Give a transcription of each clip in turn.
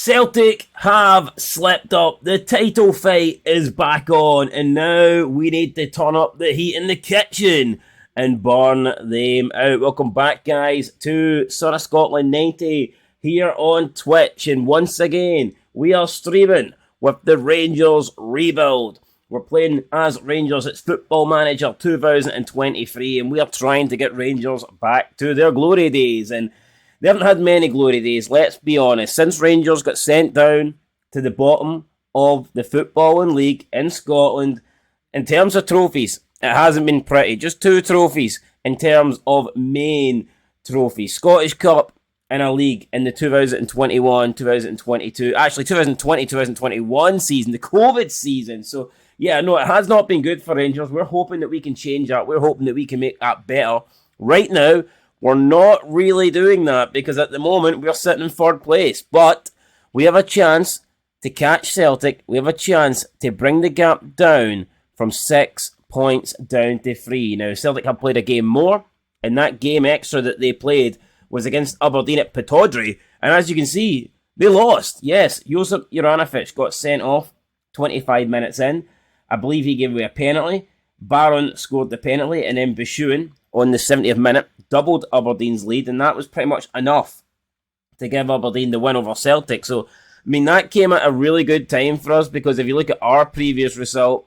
Celtic have slipped up. The title fight is back on, and now we need to turn up the heat in the kitchen and burn them out. Welcome back, guys, to Son of Scotland 90 here on Twitch. And once again, we are streaming with the Rangers rebuild. We're playing as Rangers. It's Football Manager 2023, and we are trying to get Rangers back to their glory days. And they haven't had many glory days, let's be honest. Since Rangers got sent down to the bottom of the footballing league in Scotland, in terms of trophies, it hasn't been pretty. Just 2 trophies in terms of main trophies. Scottish Cup and a league in the 2021-2022, actually 2020-2021 season, the COVID season. So, yeah, no, it has not been good for Rangers. We're hoping that we can change that. We're hoping that we can make that better. Right now, we're not really doing that because at the moment we're sitting in 3rd place. But we have a chance to catch Celtic. We have a chance to bring the gap down from 6 points down to 3. Now, Celtic have played a game more, and that game extra that they played was against Aberdeen at Pittodrie. And as you can see, they lost. Yes, Josip Juranovic got sent off 25 minutes in. I believe he gave away a penalty. Barron scored the penalty, and then Bishuin on the 70th minute doubled Aberdeen's lead, and that was pretty much enough to give Aberdeen the win over Celtic. So, I mean, that came at a really good time for us, because if you look at our previous result,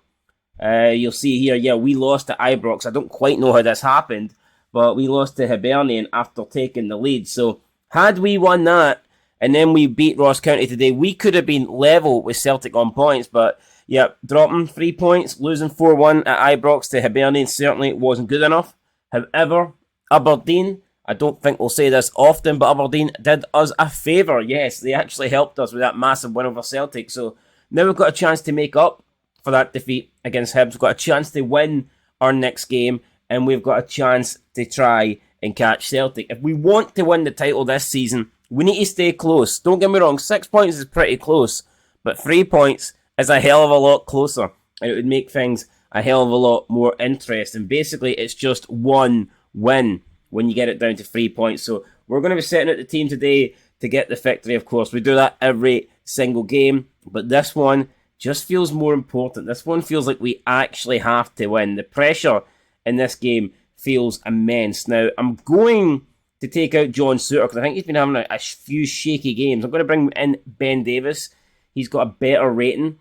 you'll see here, yeah, we lost to Ibrox. I don't quite know how this happened, but we lost to Hibernian after taking the lead. So, had we won that, and then we beat Ross County today, we could have been level with Celtic on points, but yeah, dropping 3 points, losing 4-1 at Ibrox to Hibernian certainly wasn't good enough. However, Aberdeen, I don't think we'll say this often, but Aberdeen did us a favour. Yes, they actually helped us with that massive win over Celtic. So now we've got a chance to make up for that defeat against Hibs. We've got a chance to win our next game, and we've got a chance to try and catch Celtic. If we want to win the title this season, we need to stay close. Don't get me wrong, 6 points is pretty close, but 3 points is a hell of a lot closer, and it would make things a hell of a lot more interesting. Basically, it's just one win when you get it down to 3 points. So we're going to be setting out the team today to get the victory, of course. We do that every single game, but this one just feels more important. This one feels like we actually have to win. The pressure in this game feels immense. Now, I'm going to take out John Suter because I think he's been having a few shaky games. I'm going to bring in Ben Davis. He's got a better rating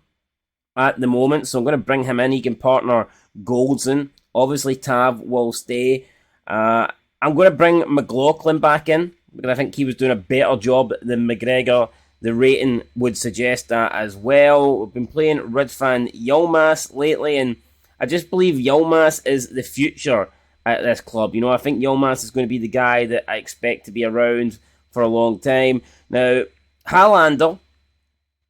at the moment, so I'm going to bring him in. He can partner Goldson. Obviously, Tav will stay. I'm going to bring McLaughlin back in because I think he was doing a better job than McGregor. The rating would suggest that as well. We've been playing Ridvan Yilmaz lately, and I just believe Yilmaz is the future at this club. You know, I think Yilmaz is going to be the guy that I expect to be around for a long time. Now, Hallander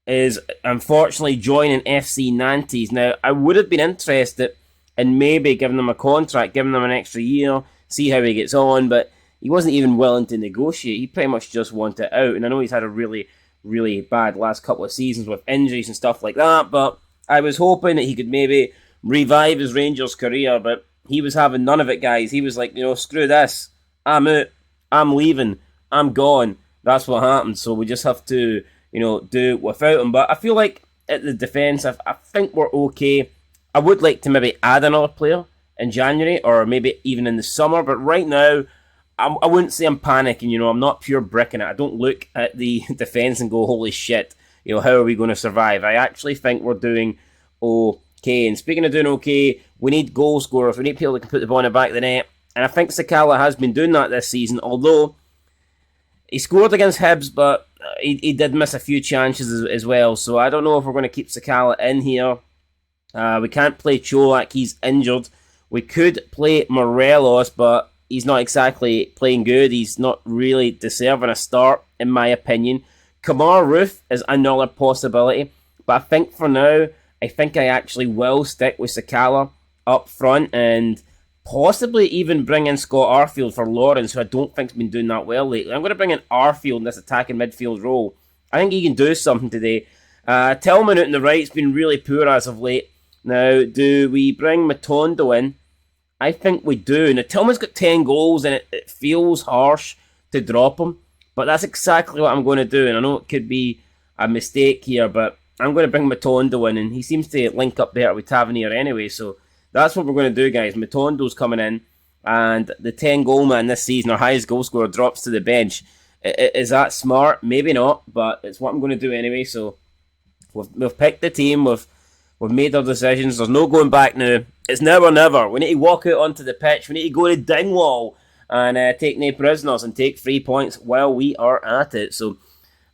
is unfortunately joining FC Nantes. Now, I would have been interested in maybe giving them a contract, giving them an extra year, see how he gets on, but he wasn't even willing to negotiate. He pretty much just wanted out, and I know he's had a really, really bad last couple of seasons with injuries and stuff like that, but I was hoping that he could maybe revive his Rangers career, but he was having none of it, guys. He was like, you know, screw this. I'm out. I'm leaving. I'm gone. That's what happened, so we just have to, you know, do without him. But I feel like at the defence, I think we're okay. I would like to maybe add another player in January or maybe even in the summer. But right now, I wouldn't say I'm panicking. You know, I'm not pure bricking it. I don't look at the defence and go, holy shit, you know, how are we going to survive? I actually think we're doing okay. And speaking of doing okay, we need goal scorers. We need people that can put the ball in the back of the net. And I think Sakala has been doing that this season, although he scored against Hibs, but he did miss a few chances as well. So I don't know if we're going to keep Sakala in here. We can't play Cholak. He's injured. We could play Morelos, but he's not exactly playing good. He's not really deserving a start, in my opinion. Kamar Roof is another possibility. But I think for now, I think I actually will stick with Sakala up front and possibly even bring in Scott Arfield for Lawrence, who I don't think's been doing that well lately. I'm going to bring in Arfield in this attacking midfield role. I think he can do something today. Tillman out on the right's been really poor as of late. Now, do we bring Matondo in? I think we do. Now, Tillman's got 10 goals, and it feels harsh to drop him, but that's exactly what I'm going to do, and I know it could be a mistake here, but I'm going to bring Matondo in, and he seems to link up better with Tavernier anyway, so that's what we're going to do, guys. Matondo's coming in, and the 10-goal man this season, our highest goal scorer, drops to the bench. Is that smart? Maybe not, but it's what I'm going to do anyway, so we've picked the team, we've made our decisions, there's no going back now. It's now or never. We need to walk out onto the pitch, we need to go to Dingwall and take no prisoners and take 3 points while we are at it. So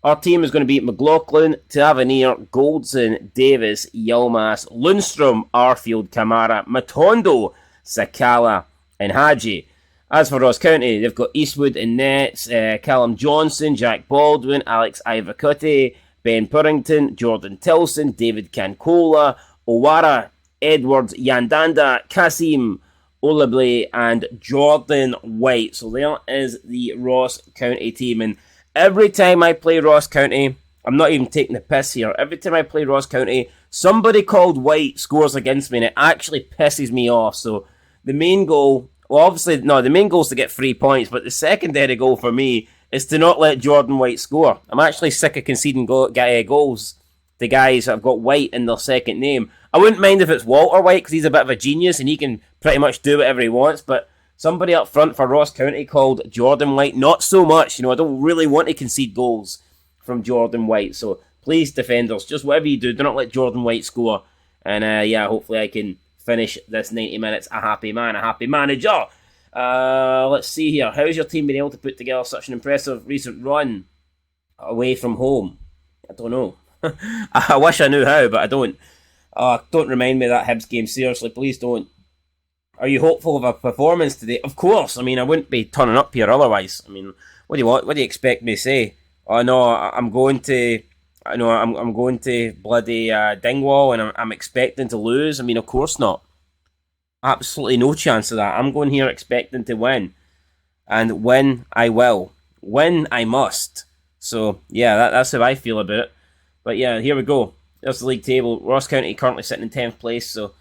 our team is going to be McLaughlin, Tavernier, Goldson, Davis, Yilmaz, Lundstrom, Arfield, Kamara, Matondo, Sakala, and Hadji. As for Ross County, they've got Eastwood in nets, Callum Johnson, Jack Baldwin, Alex Ivacuti, Ben Purrington, Jordan Tilson, David Cancola, Owara, Edwards, Yandanda, Kasim, Olable, and Jordan White. So there is the Ross County team. And every time I play Ross County, I'm not even taking the piss here. Every time I play Ross County, somebody called White scores against me, and it actually pisses me off. So the main goal, well, obviously, no, the main goal is to get 3 points, but the secondary goal for me is to not let Jordan White score. I'm actually sick of conceding goals to guys that have got White in their second name. I wouldn't mind if it's Walter White, because he's a bit of a genius and he can pretty much do whatever he wants, but somebody up front for Ross County called Jordan White, not so much. I don't really want to concede goals from Jordan White, so please, defenders, just whatever you do not let Jordan White score. And hopefully I can finish this 90 minutes a happy man, a happy manager. Let's see here. How's your team been able to put together such an impressive recent run away from home? I don't know. I wish I knew how, but I don't. Don't remind me of that Hibs game. Seriously, please don't. Are you hopeful of a performance today? Of course. I wouldn't be turning up here otherwise. What do you want? What do you expect me to say? Oh no, I'm going to bloody Dingwall, and I'm expecting to lose. Of course not. Absolutely no chance of that. I'm going here expecting to win. And win I will. Win I must. So, yeah, that's how I feel about it. But yeah, here we go. There's the league table. Ross County currently sitting in 10th place. So,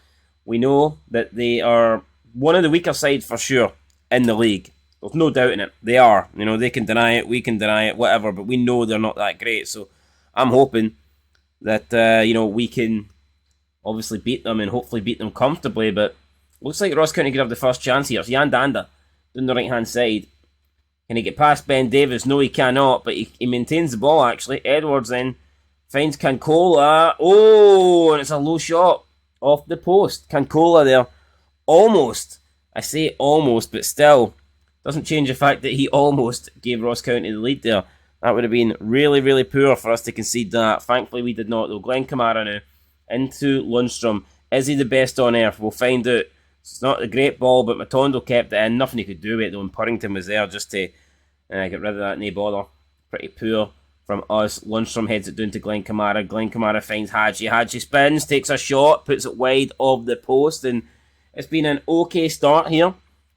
we know that they are one of the weaker sides for sure in the league. There's no doubt in it. They are. They can deny it. We can deny it. Whatever. But we know they're not that great. So, I'm hoping that, we can obviously beat them and hopefully beat them comfortably. But looks like Ross County could have the first chance here. It's Yandanda down the right-hand side. Can he get past Ben Davis? No, he cannot, but he maintains the ball, actually. Edwards then finds Cancola. Oh, and it's a low shot off the post. Cancola there. Almost. I say almost, but still. Doesn't change the fact that he almost gave Ross County the lead there. That would have been really, really poor for us to concede that. Thankfully, we did not, though. Glenn Kamara now into Lundstrom. Is he the best on earth? We'll find out. It's not a great ball, but Matondo kept it in. Nothing he could do with it, though, and Purrington was there just to get rid of that, no bother. Pretty poor from us. Lundstrom heads it down to Glenn Kamara. Glenn Kamara finds Hadji. Hadji spins, takes a shot, puts it wide of the post, and it's been an okay start here,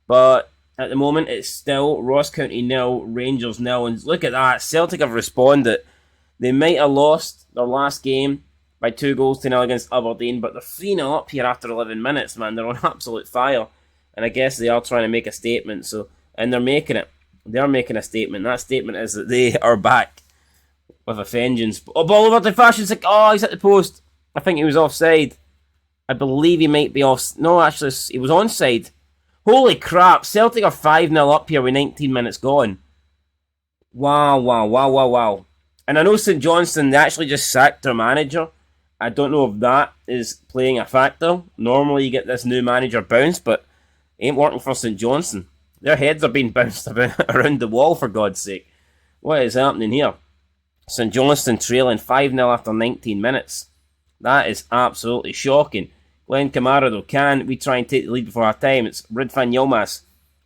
but at the moment it's still Ross County 0, Rangers 0, and look at that. Celtic have responded. They might have lost their last game by 2-0 against Aberdeen, but they're 3-0 up here after 11 minutes, man. They're on absolute fire, and I guess they are trying to make a statement, and they're making it. They're making a statement. That statement is that they are back with a vengeance. Oh, ball over to Fashion. Oh, he's at the post. I think he was offside. I believe he might be off. No, actually, he was onside. Holy crap. Celtic are 5-0 up here with 19 minutes gone. Wow. And I know St Johnstone, they actually just sacked their manager. I don't know if that is playing a factor. Normally you get this new manager bounce, but it ain't working for St Johnstone. Their heads are being bounced about around the wall, for God's sake. What is happening here? St Johnstone trailing 5-0 after 19 minutes. That is absolutely shocking. Glenn Kamara, though, can we try and take the lead before our time? It's Ridvan Yilmaz.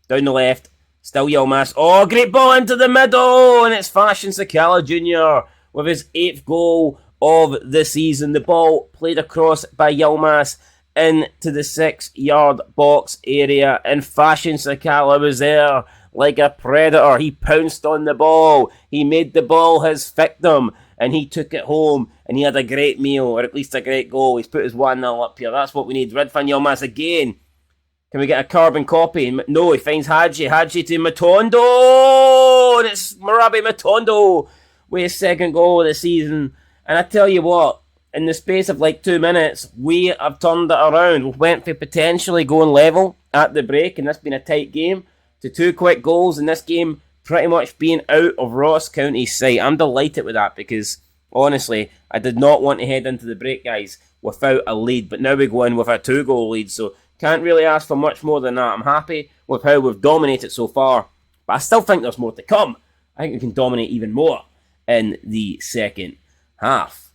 Down the left. Still Yilmaz. Oh, great ball into the middle. And it's Fashion Sakala Jr. with his 8th goal of the season. The ball played across by Yilmaz into the 6-yard box area. And Fashion Sakala was there like a predator. He pounced on the ball. He made the ball his victim. And he took it home, and he had a great meal, or at least a great goal. He's put his 1-0 up here. That's what we need. Ridvan Yilmaz again. Can we get a carbon copy? No, he finds Hadji. Hadji to Matondo! And it's Marabi Matondo with his 2nd goal of the season. And I tell you what, in the space of like 2 minutes, we have turned it around. We went for potentially going level at the break, and this being a tight game, to 2 quick goals, and this game pretty much being out of Ross County's sight. I'm delighted with that because, honestly, I did not want to head into the break, guys, without a lead. But now we go in with a 2-goal lead, so can't really ask for much more than that. I'm happy with how we've dominated so far, but I still think there's more to come. I think we can dominate even more in the second half.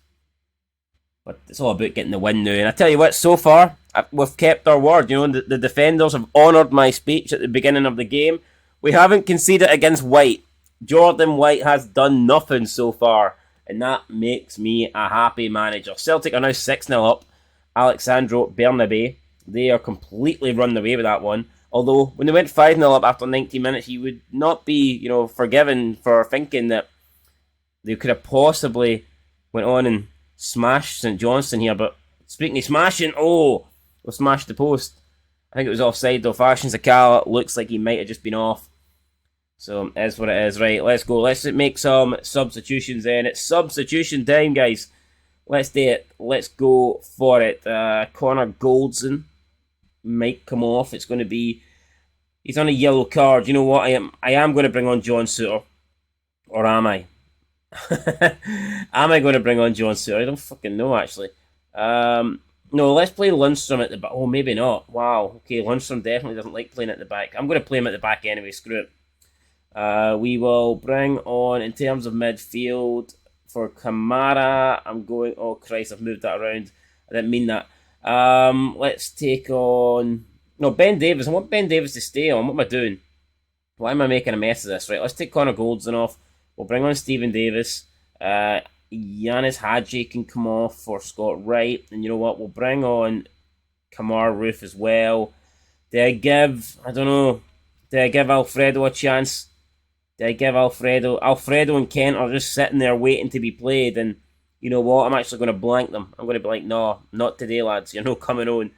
But it's all about getting the win now. And I tell you what, so far, we've kept our word. You know, the defenders have honoured my speech at the beginning of the game. We haven't conceded against White. Jordan White has done nothing so far, and that makes me a happy manager. Celtic are now 6-0 up. Alexandro Bernabé, they are completely run away with that one. Although, when they went 5-0 up after 90 minutes, you would not be, forgiven for thinking that they could have possibly went on and smashed St Johnstone here. But speaking of smashing, we smashed the post. I think it was offside though. Fashion Sakala looks like he might have just been off. So, that's what it is. Right, let's go. Let's make some substitutions then. It's substitution time, guys. Let's do it. Let's go for it. Connor Goldson might come off. It's going to be... He's on a yellow card. You know what? I am going to bring on John Suter. Or am I? Am I going to bring on John Suter? I don't fucking know, actually. No, let's play Lundstrom at the back. Oh, maybe not. Wow. Okay, Lundstrom definitely doesn't like playing at the back. I'm going to play him at the back anyway. Screw it. We will bring on, in terms of midfield, for Kamara, I'm going... Oh, Christ, I've moved that around. I didn't mean that. Let's take on... No, Ben Davis. I want Ben Davis to stay on. What am I doing? Why am I making a mess of this? Right, let's take Connor Goldson off. We'll bring on Stephen Davis. Yanis Hadji can come off for Scott Wright. And you know what? We'll bring on Kamar Roof as well. Do I give Alfredo a chance? Do I give Alfredo? Alfredo and Kent are just sitting there waiting to be played. And you know what? I'm actually going to blank them. I'm going to be like, no, not today, lads. You're not coming on.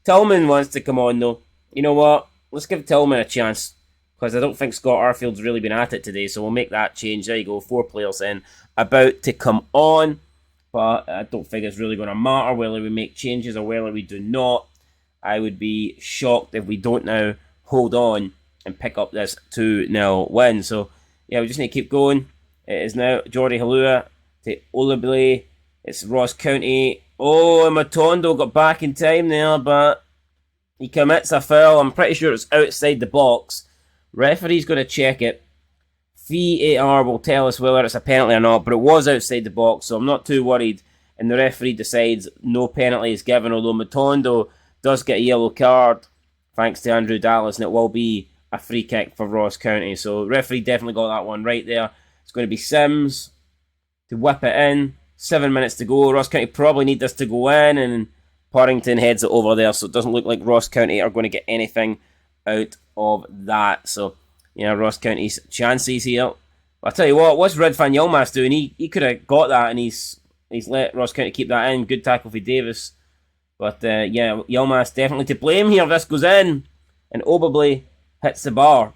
Tillman wants to come on, though. You know what? Let's give Tillman a chance. Because I don't think Scott Arfield's really been at it today. So we'll make that change. There you go. 4 players in. About to come on. But I don't think it's really going to matter whether we make changes or whether we do not. I would be shocked if we don't now hold on and pick up this 2-0 win. So, yeah, we just need to keep going. It is now Jordi Halua to Olable. It's Ross County. Oh, Matondo got back in time there, but he commits a foul. I'm pretty sure it's outside the box. Referee's going to check it. VAR will tell us whether it's a penalty or not, but it was outside the box, so I'm not too worried. And the referee decides no penalty is given, although Matondo does get a yellow card, thanks to Andrew Dallas, and it will be a free kick for Ross County. So referee definitely got that one right there. It's going to be Sims to whip it in. 7 minutes to go. Ross County probably need this to go in, and Porrington heads it over there, so it doesn't look like Ross County are going to get anything out of that. So, yeah, Ross County's chances here. But I tell you what, what's Red Van Yilmaz doing? He could have got that, and he's let Ross County keep that in. Good tackle for Davis. But, yeah, Yilmaz definitely to blame here. This goes in, and Obably hits the bar.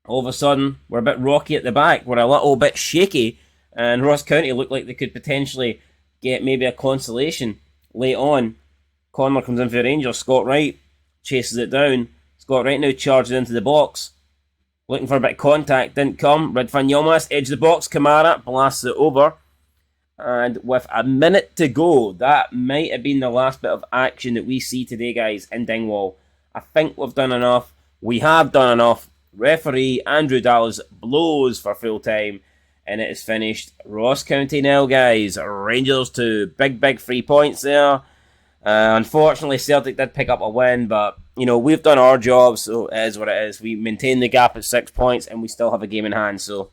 All of a sudden, we're a bit rocky at the back. We're a little bit shaky. And Ross County looked like they could potentially get maybe a consolation late on. Conner comes in for the Rangers. Scott Wright chases it down. Scott Wright now charges into the box. Looking for a bit of contact. Didn't come. Red Van Yilmaz, edge of the box. Kamara blasts it over. And with a minute to go, that might have been the last bit of action that we see today, guys, in Dingwall. I think we've done enough. We have done enough. Referee Andrew Dallas blows for full time. And it is finished. Ross County now, guys. Rangers 2. Big 3 points there. Unfortunately, Celtic did pick up a win, but, you know, we've done our job, so it is what it is. We maintain the gap at 6 points, and we still have a game in hand, so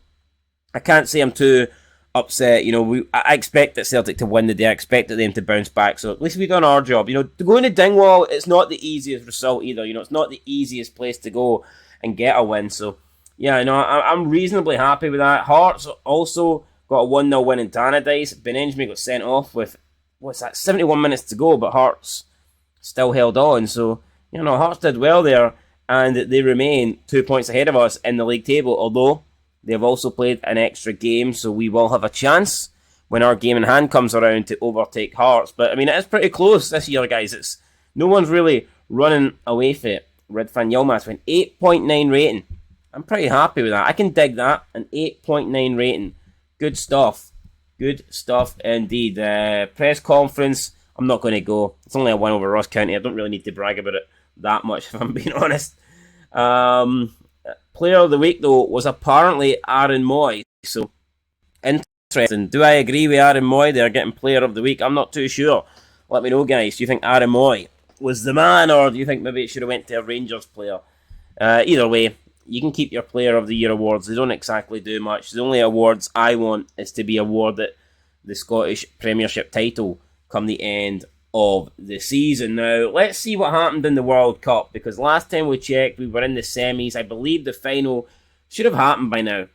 I can't say I'm too upset. You know, I expected Celtic to win the day. I expected them to bounce back, so at least we've done our job. You know, to go into Dingwall, it's not the easiest result either. You know, it's not the easiest place to go and get a win, so... Yeah, no, I'm reasonably happy with that. Hearts also got a 1-0 win in Tannadice. Benenjami got sent off with, 71 minutes to go, but Hearts still held on. So, you know, Hearts did well there, and they remain 2 points ahead of us in the league table, although they've also played an extra game, so we will have a chance. when our game in hand comes around to overtake Hearts. But I mean, it is pretty close this year, guys. It's no one's really running away from it. Red Fan Yilmaz with an 8.9 rating. I'm pretty happy with that. I can dig that. An 8.9 rating. Good stuff. Good stuff indeed. Press conference, I'm not going to go. It's only a win over Ross County. I don't really need to brag about it that much, if I'm being honest. Player of the week, though, was apparently Aaron Moy. So, interesting. Do I agree with Aaron Moy? They're getting player of the week. I'm not too sure. Let me know, guys. Do you think Aaron Moy was the man, or do you think maybe it should have went to a Rangers player? Either way, you can keep your Player of the Year awards. They don't exactly do much. The only awards I want is to be awarded the Scottish Premiership title come the end of the season. Now, let's see what happened in the World Cup, because last time we checked, we were in the semis. I believe the final should have happened by now.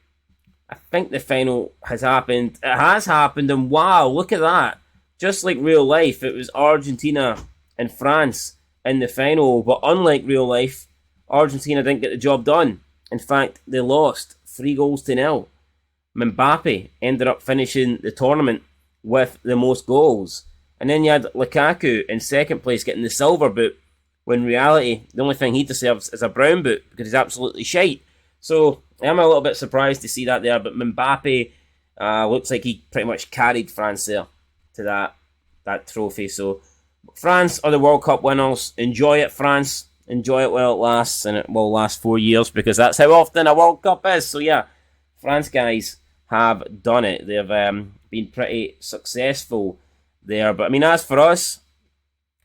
I think the final has happened. It has happened, and wow, look at that. Just like real life, it was Argentina and France in the final, but unlike real life, Argentina didn't get the job done. In fact, they lost 3-0. Mbappe ended up finishing the tournament with the most goals. And then you had Lukaku in second place getting the silver boot, when in reality, the only thing he deserves is a brown boot, because he's absolutely shite. So, I'm a little bit surprised to see that there, but Mbappe looks like he pretty much carried France there to that trophy. So, France are the World Cup winners. Enjoy it, France. Enjoy it while it lasts, and it will last 4 years, because that's how often a World Cup is. So yeah, France guys have done it. They've been pretty successful there. But I mean, as for us,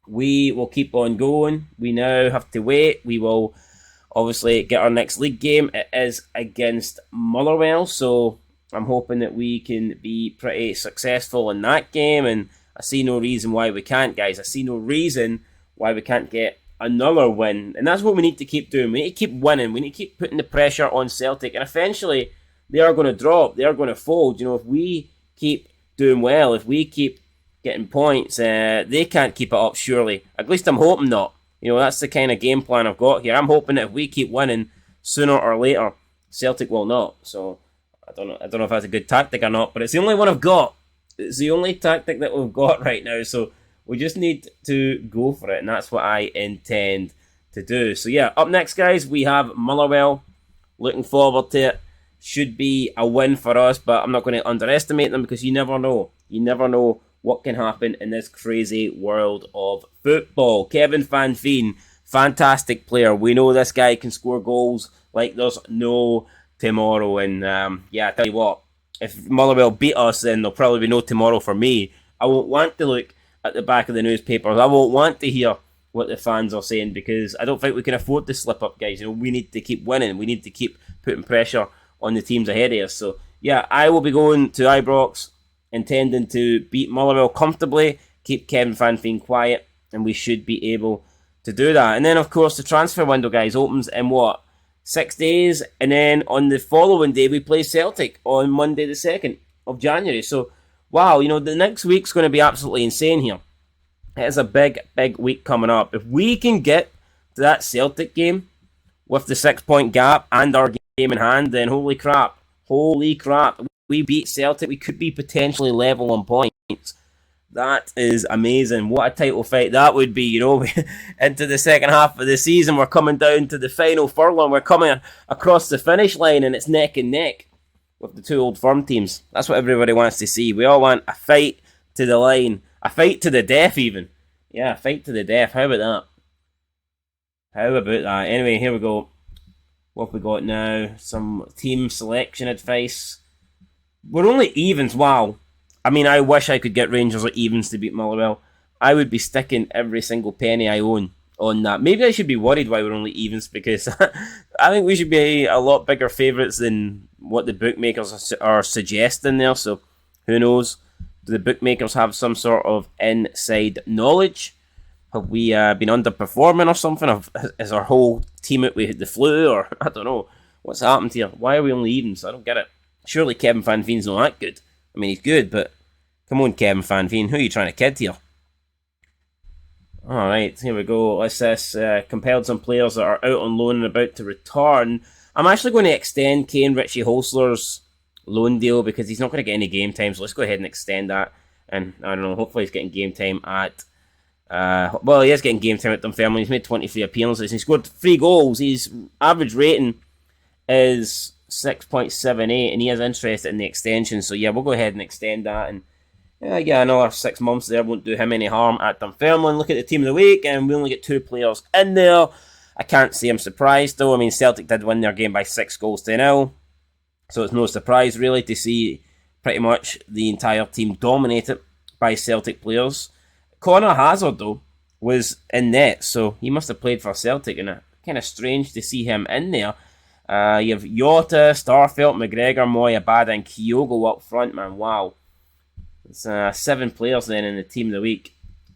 we will keep on going. We now have to wait. We will obviously get our next league game. It is against Motherwell, so I'm hoping that we can be pretty successful in that game, and I see no reason why we can't, guys. I see no reason why we can't get another win, and that's what we need to keep doing. We need to keep winning. We need to keep putting the pressure on Celtic, and eventually they are going to drop. They are going to fold. You know, if we keep doing well, if we keep getting points, they can't keep it up, surely. At least I'm hoping not. You know, that's the kind of game plan I've got here. I'm hoping that if we keep winning, sooner or later, Celtic will not. So I don't know if that's a good tactic or not, but it's the only one I've got. It's the only tactic that we've got right now. So we just need to go for it, and that's what I intend to do. So yeah, up next, guys, we have Motherwell. Looking forward to it. Should be a win for us, but I'm not going to underestimate them, because you never know. You never know what can happen in this crazy world of football. Kevin Van Veen, fantastic player. We know this guy can score goals like there's no tomorrow. And yeah, I tell you what, if Motherwell beat us, then there'll probably be no tomorrow for me. I won't want to look at the back of the newspapers. I won't want to hear what the fans are saying, because I don't think we can afford to slip up, guys. You know, we need to keep winning. We need to keep putting pressure on the teams ahead of us. So yeah, I will be going to Ibrox, intending to beat Motherwell comfortably, keep Kevin Van Veen quiet, and we should be able to do that. And then, of course, the transfer window, guys, opens in 6 days, and then on the following day we play Celtic on Monday the 2nd of January. So wow, you know, the next week's going to be absolutely insane here. It is a big week coming up. If we can get to that Celtic game with the 6-point gap and our game in hand, then holy crap. We beat Celtic, we could be potentially level on points. That is amazing. What a title fight that would be, you know. Into the second half of the season, we're coming down to the final furlong. We're coming across the finish line, and it's neck and neck with the two Old Firm teams. That's what everybody wants to see. We all want a fight to the line. A fight to the death, even. Yeah, a fight to the death. How about that? Anyway, here we go. What have we got now? Some team selection advice. We're only evens. Wow. I mean, I wish I could get Rangers or evens to beat Motherwell. I would be sticking every single penny I own on that. Maybe I should be worried why we're only evens, because I think we should be a lot bigger favourites than what the bookmakers are suggesting there. So who knows? Do the bookmakers have some sort of inside knowledge? Have we been underperforming or something? Is our whole team out with the flu? Or I don't know. What's happened here? Why are we only evens? I don't get it. Surely Kevin Van Veen's not that good. I mean, he's good, but come on, Kevin Van Veen. Who are you trying to kid here? Alright, here we go. Let's compelled some players that are out on loan and about to return. I'm actually going to extend Kane Richie Holsler's loan deal because he's not going to get any game time. So let's go ahead and extend that. And I don't know, hopefully he's getting game time at... well, he is getting game time at Dunfermline. He's made 23 appearances. He scored 3 goals. His average rating is 6.78, and he is interested in the extension. So yeah, we'll go ahead and extend that. And yeah, another 6 months there won't do him any harm at Dunfermline. Look at the team of the week, and we only get 2 players in there. I can't say I'm surprised, though. I mean, Celtic did win their game by 6-0. So it's no surprise, really, to see pretty much the entire team dominated by Celtic players. Connor Hazard, though, was in net, so he must have played for Celtic, and kind of strange to see him in there. You have Jota, Starfelt, McGregor, Moy, Abada, and Kyogo up front, man. Wow. It's 7 players then in the team of the week.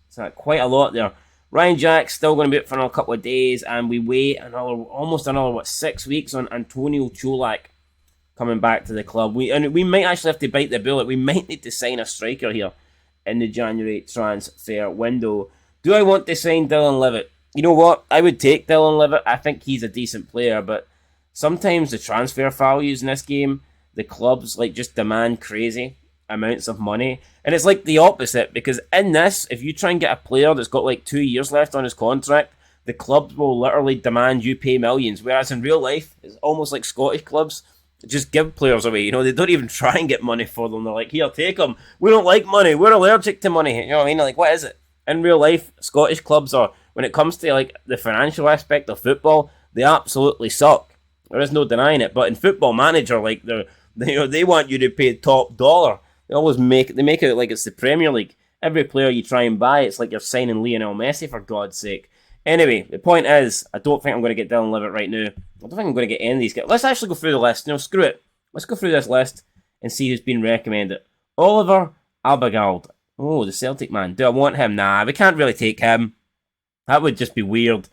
It's quite a lot there. Ryan Jack's still going to be out for another couple of days, and we wait almost another 6 weeks on Antonio Cholak coming back to the club. We might actually have to bite the bullet. We might need to sign a striker here in the January transfer window. Do I want to sign Dylan Levitt? You know what? I would take Dylan Levitt. I think he's a decent player, but sometimes the transfer values in this game, the clubs just demand crazy amounts of money. And it's like the opposite, because in this, if you try and get a player that's got 2 years left on his contract, the clubs will literally demand you pay millions. Whereas in real life, it's almost like Scottish clubs just give players away. They don't even try and get money for them. They're like, here, take them. We don't like money. We're allergic to money. You know what I mean? What is it? In real life, Scottish clubs are, when it comes to the financial aspect of football, they absolutely suck. There is no denying it. But in Football Manager, they want you to pay top dollar. They always make it like it's the Premier League. Every player you try and buy, it's like you're signing Lionel Messi, for God's sake. Anyway, the point is, I don't think I'm going to get Dylan Levitt right now. I don't think I'm going to get any of these guys. Let's actually go through the list. Screw it. Let's go through this list and see who's been recommended. Oliver Abigald. Oh, the Celtic man. Do I want him? Nah, we can't really take him. That would just be weird.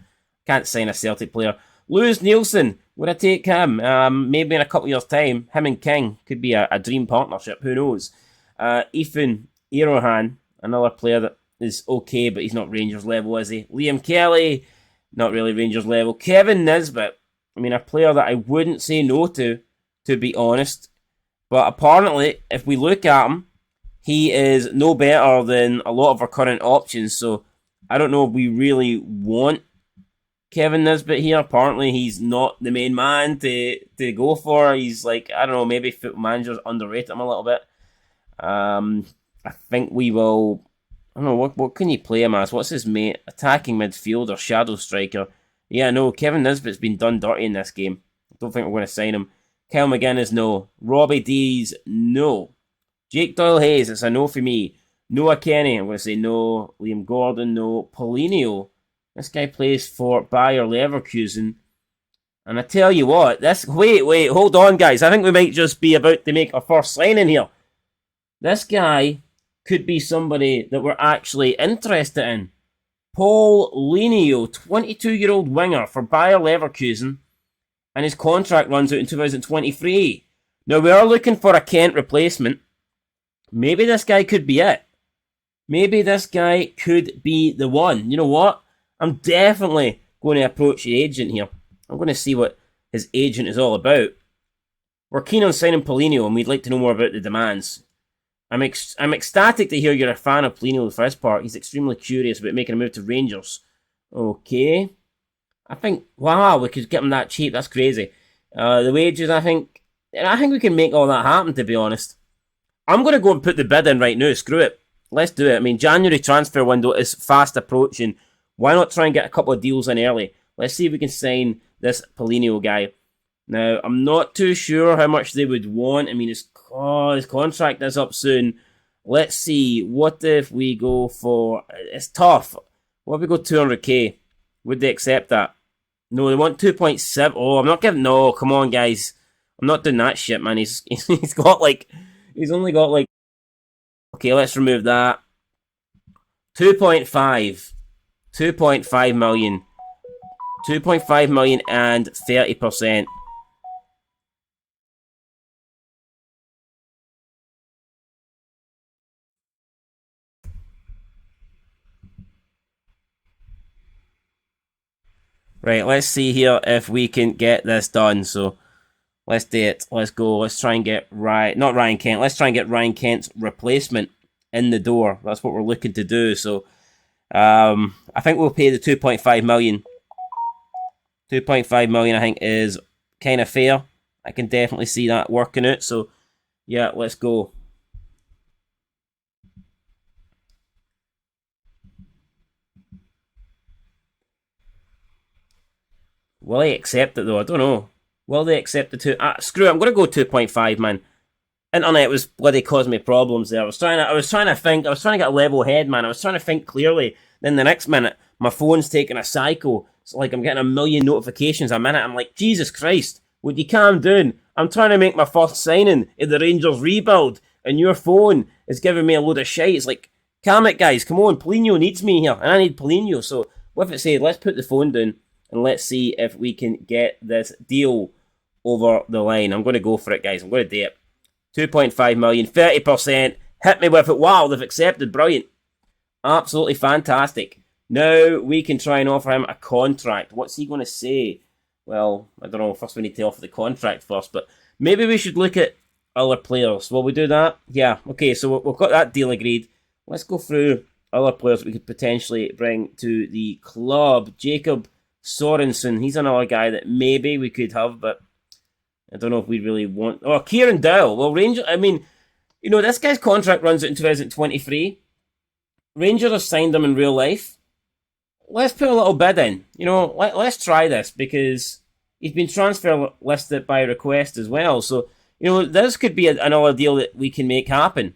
Can't sign a Celtic player. Lewis Nielsen. Would I take him? Maybe in a couple of years' time. Him and King could be a dream partnership. Who knows? Ethan Irohan, another player that is okay, but he's not Rangers level, is he? Liam Kelly, not really Rangers level. Kevin Nisbet, a player that I wouldn't say no to be honest. But apparently, if we look at him, he is no better than a lot of our current options. So I don't know if we really want Kevin Nisbet here. Apparently, he's not the main man to go for. He's I don't know, maybe Football Manager's underrated him a little bit. I think we will... I don't know, what can you play him as? What's his mate? Attacking midfielder, shadow striker. Yeah, no, Kevin Nisbet's been done dirty in this game. I don't think we're going to sign him. Kyle McGuinness, no. Robbie Dees, no. Jake Doyle-Hayes, it's a no for me. Noah Kenny, I'm going to say no. Liam Gordon, no. Paulinho, this guy plays for Bayer Leverkusen. And I tell you what, wait, hold on, guys. I think we might just be about to make our first signing here. This guy could be somebody that we're actually interested in. Paul Linio, 22-year-old winger for Bayer Leverkusen, and his contract runs out in 2023. Now, we are looking for a Kent replacement. Maybe this guy could be it. Maybe this guy could be the one. You know what? I'm definitely going to approach the agent here. I'm going to see what his agent is all about. We're keen on signing Paulinho, and we'd like to know more about the demands. I'm ecstatic to hear you're a fan of Paulinho for his part. He's extremely curious about making a move to Rangers. Okay. I think, wow, we could get him that cheap. That's crazy. The wages, I think we can make all that happen, to be honest. I'm going to go and put the bid in right now. Screw it. Let's do it. January transfer window is fast approaching. Why not try and get a couple of deals in early? Let's see if we can sign this Paulinho guy. Now, I'm not too sure how much they would want. His contract is up soon. Let's see. What if we go for... It's tough. What if we go 200k? Would they accept that? No, they want 2.7. Oh, I'm not giving... No, come on, guys. I'm not doing that shit, man. He's got He's only got Okay, let's remove that. 2.5. 2.5 million. 2.5 million and 30%. Right, let's see here if we can get this done. So, Let's do it. Let's go. Let's try and get not Ryan Kent. Let's try and get Ryan Kent's replacement in the door. That's what we're looking to do. So, I think we'll pay the 2.5 million. 2.5 million, I think, is kind of fair. I can definitely see that working out. So, yeah, let's go. Will they accept it, though? I don't know. Will they accept the two? Screw it, I'm going to go 2.5, man. Internet was bloody causing me problems there. I was trying to think. I was trying to get a level head, man. I was trying to think clearly. Then the next minute, my phone's taking a psycho. It's like I'm getting a million notifications a minute. I'm like, Jesus Christ, would you calm down? I'm trying to make my first signing in the Rangers rebuild, and your phone is giving me a load of shite. It's like, calm it, guys. Come on, Polino needs me here, and I need Polino. So, with it said, let's put the phone down, and let's see if we can get this deal over the line. I'm going to go for it, guys. I'm going to do it. 2.5 million, 30%. Hit me with it. Wow, they've accepted. Brilliant. Absolutely fantastic. Now we can try and offer him a contract. What's he going to say? Well, I don't know. First we need to offer the contract first, but maybe we should look at other players. Will we do that? Yeah. Okay, so we've got that deal agreed. Let's go through other players we could potentially bring to the club. Jacob Sorensen. He's another guy that maybe we could have, but I don't know if we really want... Oh, Kieran Dowell. Well, Rangers... I mean, you know, this guy's contract runs out in 2023. Rangers have signed him in real life. Let's put a little bid in. You know, let's try this because he's been transfer listed by request as well. So, you know, this could be another deal that we can make happen.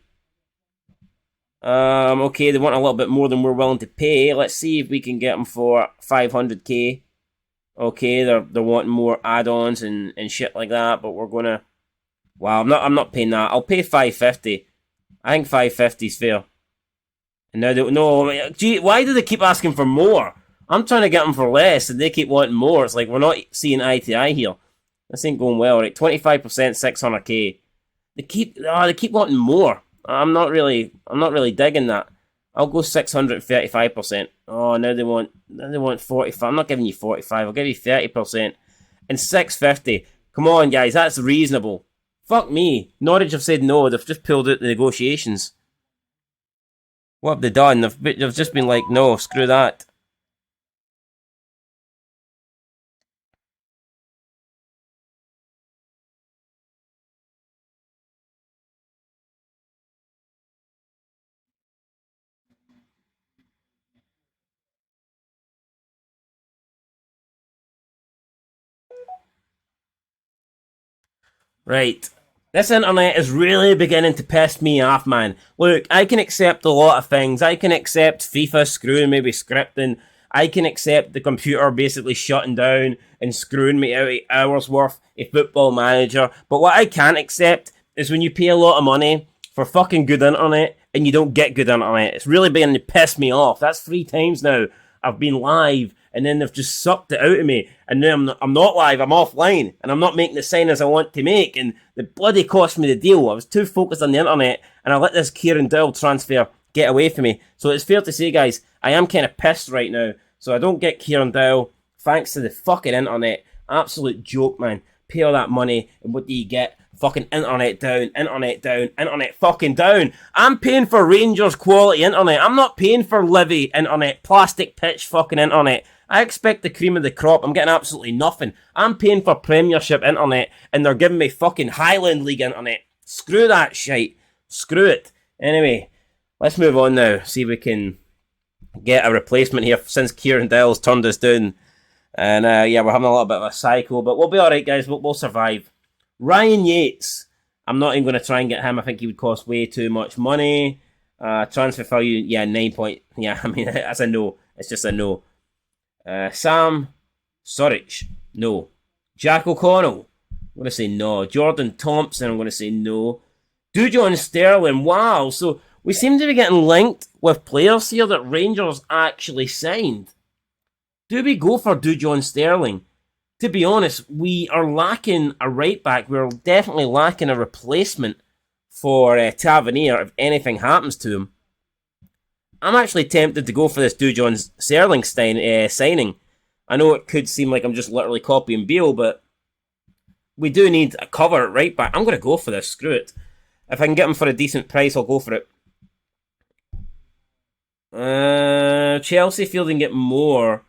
Okay, they want a little bit more than we're willing to pay. Let's see if we can get him for 500k. Okay, they're wanting more add-ons and shit like that, but we're gonna... Wow, I'm not paying that. I'll pay 550. I think 550 is fair. And now no, gee, why do they keep asking for more? I'm trying to get them for less, and they keep wanting more. It's like we're not seeing eye to eye here. This ain't going well, right? 25%, 600k. They keep wanting more. I'm not really digging that. I'll go 635%. Oh, now they want 45. I'm not giving you 45. I'll give you 30%. And 650. Come on, guys, that's reasonable. Fuck me. Norwich have said no. They've just pulled out the negotiations. What have they done? They've just been like, no, screw that. Right. This internet is really beginning to piss me off, man. Look, I can accept a lot of things. I can accept FIFA screwing me with scripting. I can accept the computer basically shutting down and screwing me out of hours worth of Football Manager. But what I can't accept is when you pay a lot of money for fucking good internet and you don't get good internet. It's really beginning to piss me off. That's 3 times now I've been live and then they've just sucked it out of me. And now I'm not live, I'm offline, and I'm not making the signings I want to make, and the bloody cost me the deal. I was too focused on the internet, and I let this Kieran Dowell transfer get away from me. So it's fair to say, guys, I am kind of pissed right now. So I don't get Kieran Dowell, thanks to the fucking internet. Absolute joke, man. Pay all that money, and what do you get? Fucking internet down, internet fucking down. I'm paying for Rangers quality internet. I'm not paying for Livy internet, plastic pitch fucking internet. I expect the cream of the crop. I'm getting absolutely nothing. I'm paying for Premiership internet, and they're giving me fucking Highland League internet. Screw that shite. Screw it. Anyway, let's move on now. See if we can get a replacement here since Kieran Dell's turned us down. And yeah, we're having a little bit of a cycle, but we'll be alright, guys. We'll survive. Ryan Yates. I'm not even going to try and get him. I think he would cost way too much money. Transfer value, yeah, 9 point. Yeah, I mean, that's a no. It's just a no. Sam Surridge, no. Jack O'Connell, I'm going to say no. Jordan Thompson, I'm going to say no. Dujon Sterling, wow. So we seem to be getting linked with players here that Rangers actually signed. Do we go for Dujon Sterling? To be honest, we are lacking a right back. We're definitely lacking a replacement for Tavernier if anything happens to him. I'm actually tempted to go for this Dujon Sterling signing. I know it could seem like I'm just literally copying Beale, but we do need a cover right back. I'm going to go for this. Screw it. If I can get him for a decent price, I'll go for it. Chelsea feel they can get more.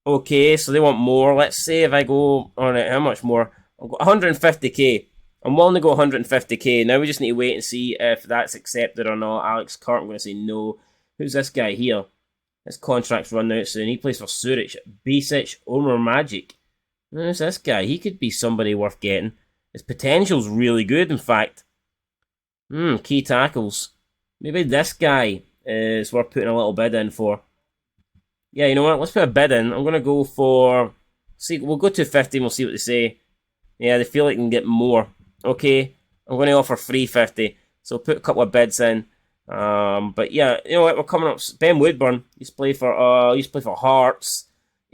Okay, so they want more. Let's say if I go on it, how much more? I'll go 150k. I'm willing to go 150k. Now we just need to wait and see if that's accepted or not. Alex Cart, I'm going to say no. Who's this guy here? His contract's run out soon. He plays for Zurich. Basic Omer Magic. Who's this guy? He could be somebody worth getting. His potential's really good, in fact. Key tackles. Maybe this guy is worth putting a little bid in for. Yeah, you know what? Let's put a bid in. I'm going to go for... See, we'll go to 50 and we'll see what they say. Yeah, they feel like they can get more. Okay, I'm going to offer 350. So put a couple of bids in. But yeah, you know what? We're coming up. Ben Woodburn. He's played for Hearts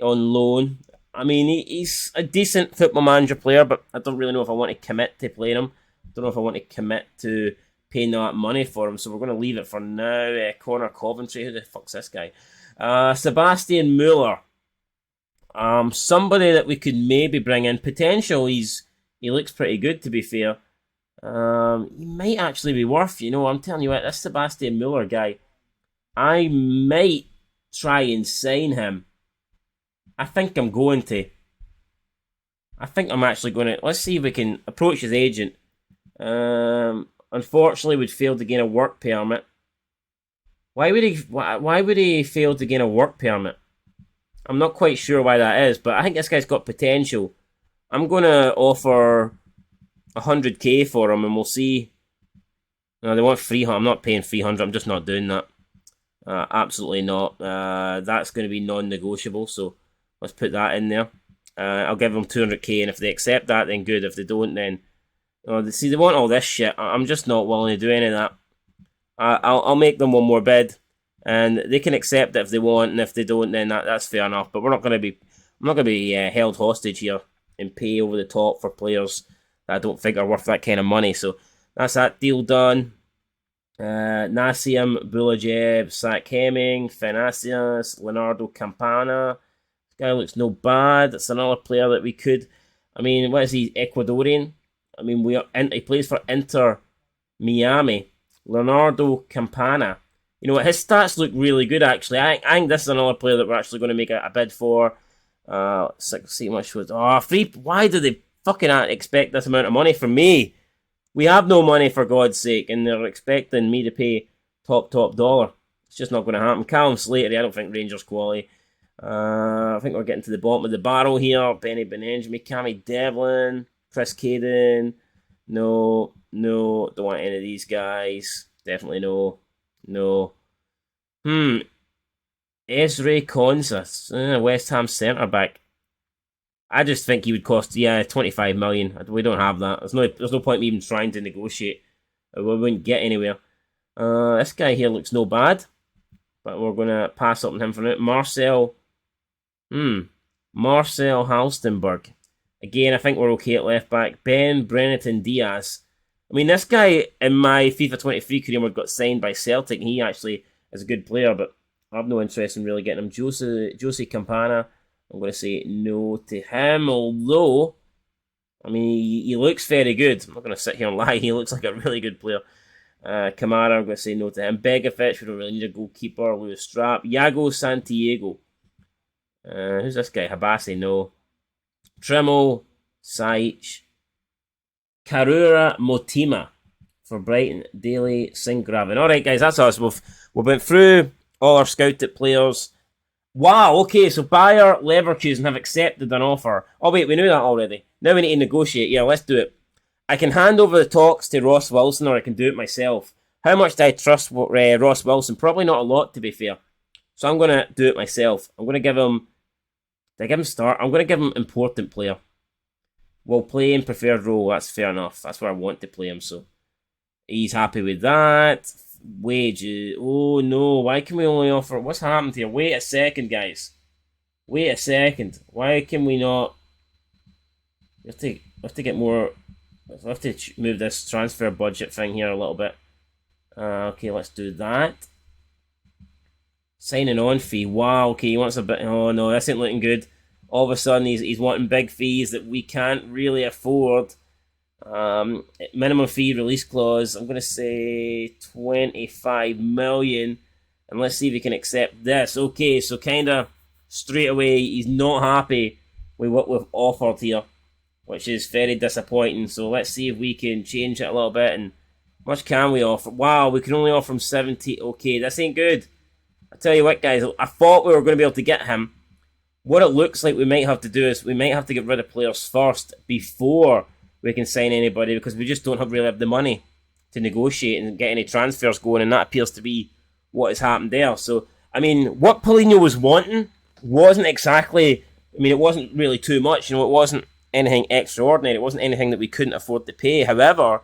on loan. I mean, he's a decent Football Manager player, but I don't really know if I want to commit to playing him. I don't know if I want to commit to paying that money for him. So we're going to leave it for now. Connor Coventry. Who the fuck's this guy? Sebastian Muller. Somebody that we could maybe bring in. Potential. He looks pretty good, to be fair. He might actually be worth, I'm telling you what, this Sebastian Muller guy, I might try and sign him. I think I'm going to. I think I'm actually going to. Let's see if we can approach his agent. Unfortunately, would fail to gain a work permit. Why would he fail to gain a work permit? I'm not quite sure why that is, but I think this guy's got potential. I'm going to offer 100k for him, and we'll see. No, they want 300. I'm not paying 300. I'm just not doing that. Absolutely not. That's going to be non-negotiable. So let's put that in there. I'll give them 200k, and if they accept that, then good. If they don't, then see, they want all this shit. I'm just not willing to do any of that. I'll make them one more bid, and they can accept it if they want, and if they don't, then that's fair enough. But I'm not going to be held hostage here and pay over the top for players that I don't think are worth that kind of money. So that's that deal done. Nassim Bulajev, Sak Hemming, Fenasius, Leonardo Campana. This guy looks no bad. That's another player that we could. I mean, what is he? Ecuadorian. I mean, he plays for Inter Miami. Leonardo Campana. You know what? His stats look really good, actually. I think this is another player that we're actually going to make a bid for. See how much was. Free. Why do they fucking expect this amount of money from me? We have no money, for God's sake, and they're expecting me to pay top dollar. It's just not going to happen. Callum Slatery, I don't think Rangers quality. I think we're getting to the bottom of the barrel here. Benny Benenjami, Cammy Devlin, Chris Caden. No, don't want any of these guys. Definitely no. Ezra Konsa, West Ham centre back. I just think he would cost 25 million. We don't have that. There's no point in me even trying to negotiate. We wouldn't get anywhere. This guy here looks no bad, but we're gonna pass up on him for now. Marcel Halstenberg. Again, I think we're okay at left back. Ben Brenneton Diaz. I mean, this guy in my FIFA 23 career got signed by Celtic. He actually is a good player, but I have no interest in really getting him. Josie Campana. I'm going to say no to him, although, I mean, he looks very good. I'm not going to sit here and lie. He looks like a really good player. Kamara, I'm going to say no to him. Begovic, we don't really need a goalkeeper. Lewis Strapp. Iago Santiago. Who's this guy? Habasi, no. Trimo, Saich. Karura Motima for Brighton. Daly, Singgraven. Alright, guys, that's us. We've went through all our scouted players. Wow, okay, so Bayer Leverkusen have accepted an offer. Oh wait, we knew that already. Now we need to negotiate. Yeah, let's do it. I can hand over the talks to Ross Wilson, or I can do it myself. How much do I trust Ross Wilson? Probably not a lot, to be fair. So I'm going to do it myself. I'm going to give him... Did I give him start? I'm going to give him important player. Will play in preferred role. That's fair enough. That's where I want to play him, so... He's happy with that. Wages. Oh no, why can we only offer... What's happened here? Wait a second, guys. Wait a second. Why can we not... We have to get more... We have to move this transfer budget thing here a little bit. Okay, let's do that. Signing on fee. Wow, okay, he wants a bit... Oh no, this ain't looking good. all of a sudden he's wanting big fees that we can't really afford. Minimum fee release clause, I'm going to say 25 million. And let's see if he can accept this. Okay, so kind of straight away, he's not happy with what we've offered here, which is very disappointing. So let's see if we can change it a little bit. And how much can we offer? Wow, we can only offer him 70. Okay, this ain't good. I tell you what, guys, I thought we were going to be able to get him. What it looks like we might have to do is we might have to get rid of players first before we can sign anybody, because we just don't really have the money to negotiate and get any transfers going, and that appears to be what has happened there. So, I mean, what Paulinho was wanting wasn't exactly, I mean, it wasn't really too much, it wasn't anything extraordinary, it wasn't anything that we couldn't afford to pay. However,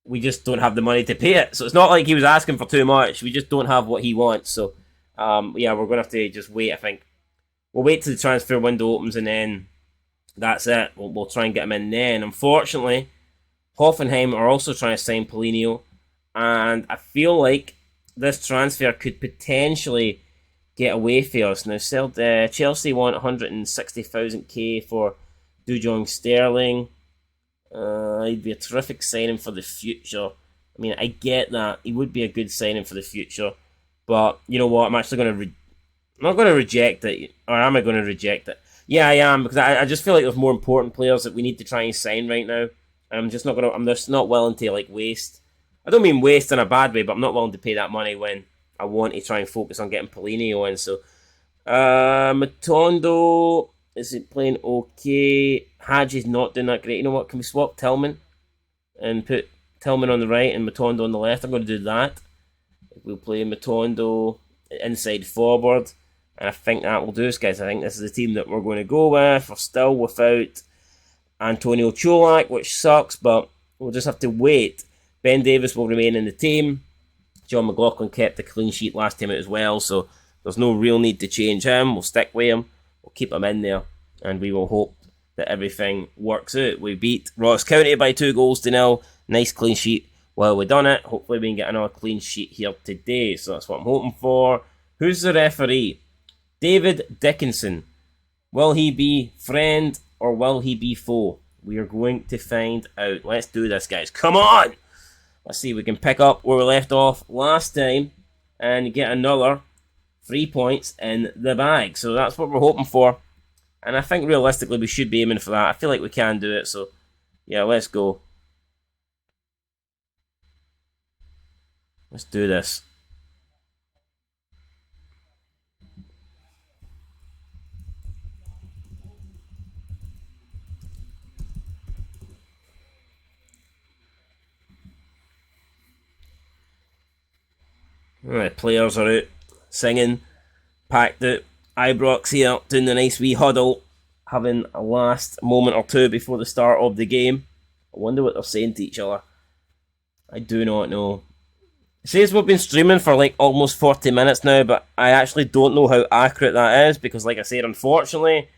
we just don't have the money to pay it. So it's not like he was asking for too much, we just don't have what he wants. So, yeah, we're going to have to just wait, I think. We'll wait till the transfer window opens, and then that's it. We'll try and get him in then. Unfortunately, Hoffenheim are also trying to sign Paulinho, and I feel like this transfer could potentially get away for us. Now, Chelsea want 160,000 for Dujong Sterling. He'd be a terrific signing for the future. I mean, I get that. He would be a good signing for the future. But, you know what, I'm actually going to... I'm not going to reject it. Or am I going to reject it? Yeah, I am, because I just feel like there's more important players that we need to try and sign right now. I'm just not willing to, like, waste. I don't mean waste in a bad way, but I'm not willing to pay that money when I want to try and focus on getting Paulinho in. So, Matondo, is it playing okay? Hadji's not doing that great. You know what? Can we swap Tillman and put Tillman on the right and Matondo on the left? I'm going to do that. We'll play Matondo inside forward. And I think that will do us, guys. I think this is the team that we're going to go with. We're still without Antonio Cholak, which sucks, but we'll just have to wait. Ben Davis will remain in the team. John McLaughlin kept the clean sheet last time out as well, so there's no real need to change him. We'll stick with him. We'll keep him in there, and we will hope that everything works out. We beat Ross County by 2-0. Nice clean sheet while we've done it. Hopefully we can get another clean sheet here today, so that's what I'm hoping for. Who's the referee? David Dickinson. Will he be friend or will he be foe? We are going to find out. Let's do this, guys. Come on! Let's see if we can pick up where we left off last time and get another 3 points in the bag. So that's what we're hoping for. And I think realistically we should be aiming for that. I feel like we can do it. So, yeah, let's go. Let's do this. Alright, players are out singing, packed out. Ibrox here doing the nice wee huddle, having a last moment or two before the start of the game. I wonder what they're saying to each other. I do not know. It says we've been streaming for like almost 40 minutes now, but I actually don't know how accurate that is, because like I said, unfortunately,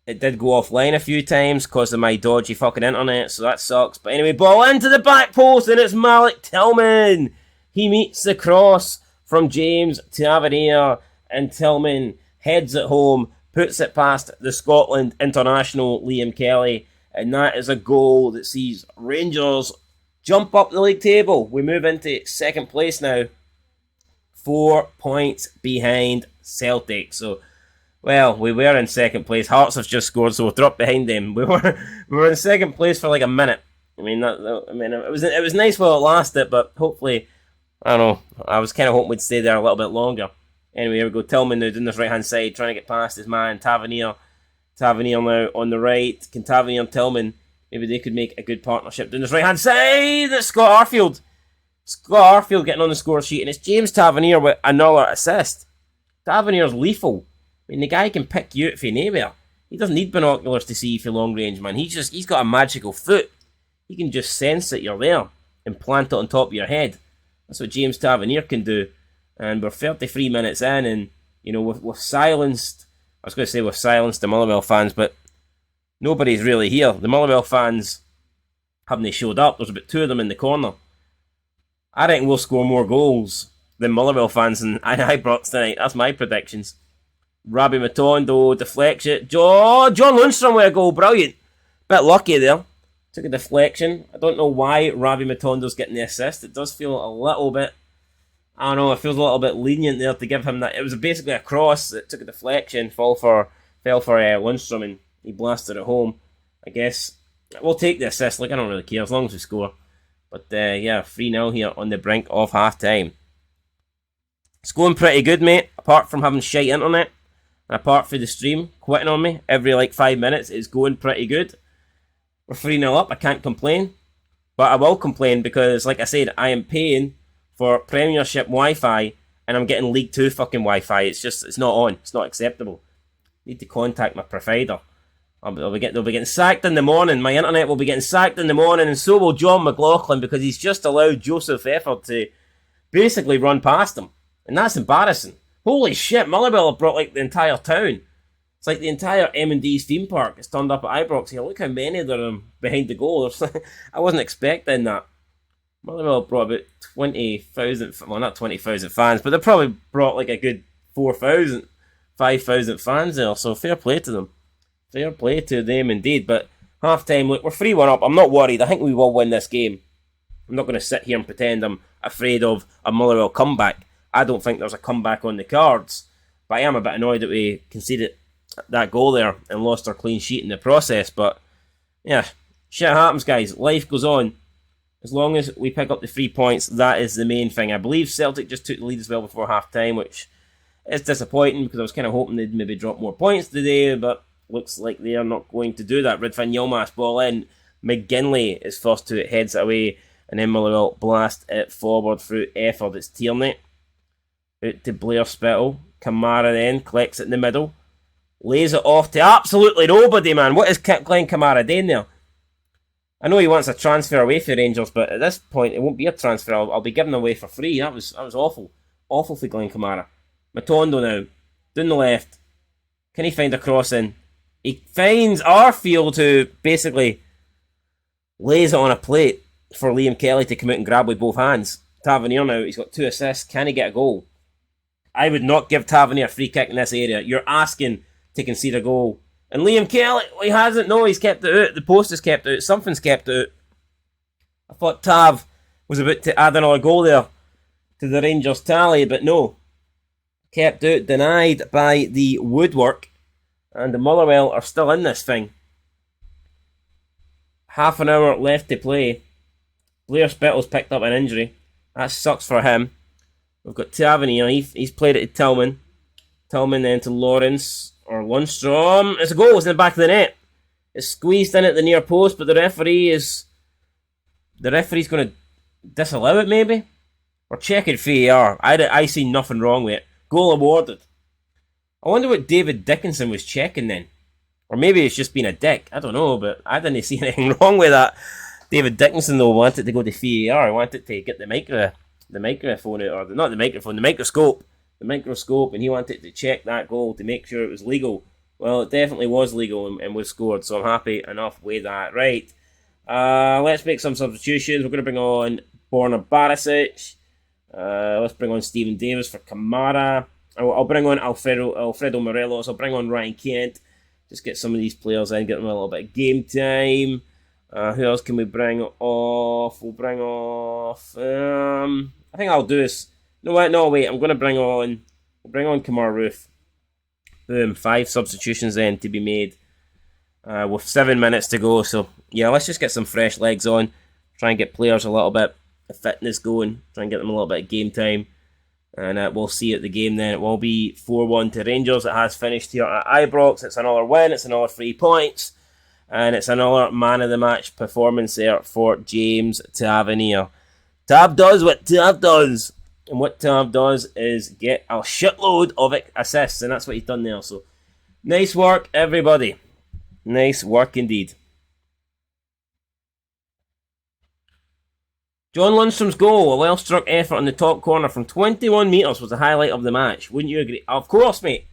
it did go offline a few times because of my dodgy fucking internet, so that sucks. But anyway, ball into the back post, and it's Malik Tillman. He meets the cross from James Tavernier, and Tillman heads it home, puts it past the Scotland international Liam Kelly, and that is a goal that sees Rangers jump up the league table. We move into second place now, 4 points behind Celtic. So, well, we were in second place. Hearts have just scored, so we'll drop behind them. We were in second place for like a minute. I mean, it was nice while it lasted, but hopefully, I don't know. I was kind of hoping we'd stay there a little bit longer. Anyway, here we go. Tillman now doing this right-hand side, trying to get past his man, Tavernier. Tavernier now on the right. Can Tavernier and Tillman, maybe they could make a good partnership doing this right-hand side? It's Scott Arfield. Scott Arfield getting on the score sheet, and it's James Tavernier with another assist. Tavernier's lethal. I mean, the guy can pick you out from anywhere. He doesn't need binoculars to see for long range, man. He's got a magical foot. He can just sense that you're there and plant it on top of your head. That's what James Tavernier can do. And we're 33 minutes in, and, you know, we've silenced... I was going to say we've silenced the Motherwell fans, but nobody's really here. The Motherwell fans haven't showed up. There's about 2 of them in the corner. I reckon we'll score more goals than Motherwell fans and Ibrox tonight. That's my predictions. Rabbi Matondo, deflection. John Lundstrom with a goal, brilliant. Bit lucky there. Took a deflection. I don't know why Rabbi Matondo's getting the assist. It does feel a little bit, I don't know, it feels a little bit lenient there to give him that. It was basically a cross that took a deflection, fell for Lundstrom, and he blasted it home. I guess we'll take the assist. Like, I don't really care as long as we score. But yeah, 3-0 here on the brink of half time. It's going pretty good, mate. Apart from having shite internet, and apart from the stream quitting on me every like 5 minutes, it's going pretty good. We're 3-0 up. I can't complain, but I will complain because, like I said, I am paying for Premiership Wi-Fi and I'm getting League 2 fucking Wi-Fi. It's not on. It's not acceptable. Need to contact my provider. They'll be getting sacked in the morning. My internet will be getting sacked in the morning, and so will John McLaughlin, because he's just allowed Joseph Efford to basically run past him, and that's embarrassing. Holy shit, Motherwell have brought like the entire town. It's like the entire M&D's theme park is turned up at Ibrox here. Look how many there are behind the goal. I wasn't expecting that. Motherwell brought about 20,000, well, not 20,000 fans, but they probably brought like a good 4,000, 5,000 fans there, so fair play to them. Fair play to them indeed. But half time, look, we're 3-1 up. I'm not worried. I think we will win this game. I'm not going to sit here and pretend I'm afraid of a Motherwell comeback. I don't think there's a comeback on the cards, but I am a bit annoyed that we conceded that goal there and lost our clean sheet in the process. But yeah, shit happens, guys. Life goes on. As long as we pick up the 3 points, that is the main thing. I believe Celtic just took the lead as well before half time, which is disappointing because I was kind of hoping they'd maybe drop more points today, but looks like they are not going to do that. Ridvan Yilmaz ball in. McGinley is first to it, heads away, and then Motherwell blast it forward through Efford. It's Tierney out to Blair Spittle. Kamara then collects it in the middle, lays it off to absolutely nobody, man. What is Glenn Kamara doing there? I know he wants a transfer away for Rangers, but at this point it won't be a transfer. I'll be giving away for free. That was awful. Awful for Glenn Kamara. Matondo now, down the left. Can he find a cross in? He finds Arfield, who basically lays it on a plate for Liam Kelly to come out and grab with both hands. Tavernier now, he's got 2 assists. Can he get a goal? I would not give Tavernier a free kick in this area. You're asking to concede a goal. And Liam Kelly, he hasn't. No, he's kept it out. The post is kept out. Something's kept out. I thought Tav was about to add another goal there to the Rangers tally, but no. Kept out, denied by the woodwork. And the Motherwell are still in this thing. Half an hour left to play. Blair Spittle's picked up an injury. That sucks for him. We've got Tavernier. He's played it to Tillman. Tillman then to Lawrence. Or Lundstrom. It's a goal. It's in the back of the net. It's squeezed in at the near post, but the referee's going to disallow it, maybe? Or check it VAR. I see nothing wrong with it. Goal awarded. I wonder what David Dickinson was checking then. Or maybe it's just been a dick. I don't know, but I didn't see anything wrong with that. David Dickinson, though, wanted to go to VAR. He wanted to get the microphone out, or not the microphone, the microscope, and he wanted to check that goal to make sure it was legal. Well, it definitely was legal and was scored, so I'm happy enough with that. Right, let's make some substitutions. We're going to bring on Borna Barisic. Let's bring on Stephen Davis for Kamara. I'll bring on Alfredo Morelos. I'll bring on Ryan Kent. Just get some of these players in, get them a little bit of game time. Who else can we bring off? We'll bring off... I think I'll do this. No, wait. I'm going to bring on... We'll bring on Kamar Roof. Boom. 5 substitutions then to be made. With 7 minutes to go. So, yeah, let's just get some fresh legs on. Try and get players a little bit of fitness going. Try and get them a little bit of game time. And we'll see at the game then. It will be 4-1 to Rangers. It has finished here at Ibrox. It's another win. It's another 3 points. And it's another man of the match performance there for James Tavernier. Tab does what Tab does. And what Tab does is get a shitload of assists. And that's what he's done there. So, nice work, everybody. Nice work indeed. John Lundstrom's goal, a well-struck effort in the top corner from 21 metres was the highlight of the match. Wouldn't you agree? Of course, mate.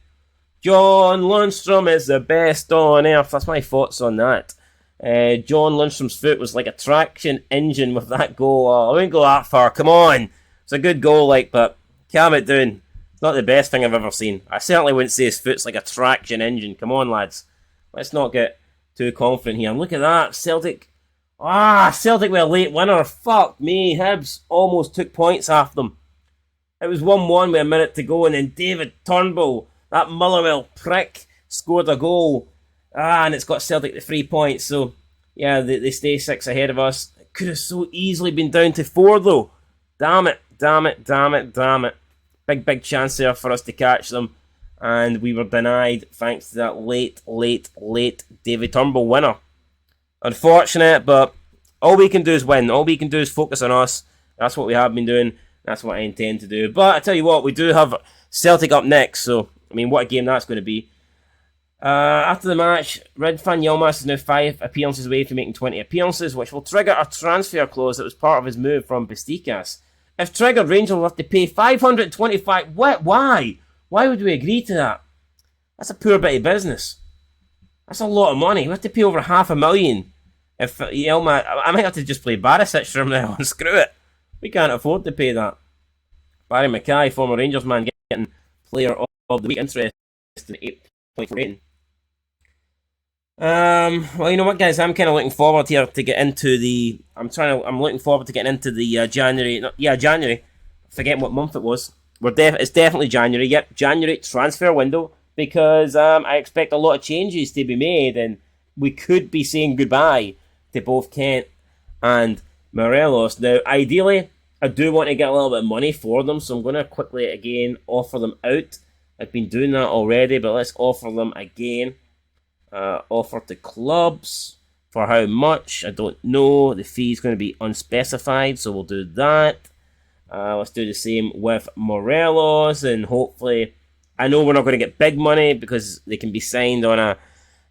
John Lundstrom is the best on earth. That's my thoughts on that. John Lundstrom's foot was like a traction engine with that goal. I wouldn't go that far. Come on. It's a good goal, but calm it down. Not the best thing I've ever seen. I certainly wouldn't say his foot's like a traction engine. Come on, lads. Let's not get too confident here. And look at that. Celtic. Celtic with a late winner. Fuck me. Hibs almost took points off them. It was 1-1 with a minute to go, and then David Turnbull, that Motherwell prick, scored a goal. And it's got Celtic to 3 points. So, yeah, they stay 6 ahead of us. It could have so easily been down to 4, though. Damn it. Big chance there for us to catch them. And we were denied thanks to that late David Turnbull winner. Unfortunate, but all we can do is win. All we can do is focus on us. That's what we have been doing. That's what I intend to do. But I tell you what, we do have Celtic up next. So, I mean, what a game that's going to be. After the match, Ridvan Yilmaz is now 5 appearances away from making 20 appearances, which will trigger a transfer clause that was part of his move from Besiktas. If triggered, Rangers will have to pay 525. What? Why? Why would we agree to that? That's a poor bit of business. That's a lot of money. We have to pay over $500,000. If Yilmaz, I might have to just play Barisic from now on. Screw it. We can't afford to pay that. Barry Mackay, former Rangers man, getting player of the week. Interesting. 8.4 rating. Well, you know what, guys? I'm kind of looking forward here to get into the. I'm looking forward to getting into the January. January. Forgetting what month it was. It's definitely January. Yep, January transfer window, because I expect a lot of changes to be made, and we could be saying goodbye to both Kent and Morelos. Now, ideally, I do want to get a little bit of money for them, so I'm going to quickly again offer them out. I've been doing that already, but let's offer them again. Offer to clubs. For how much? I don't know. The fee is going to be unspecified, so we'll do that. Let's do the same with Morelos, and hopefully, I know we're not going to get big money because they can be signed on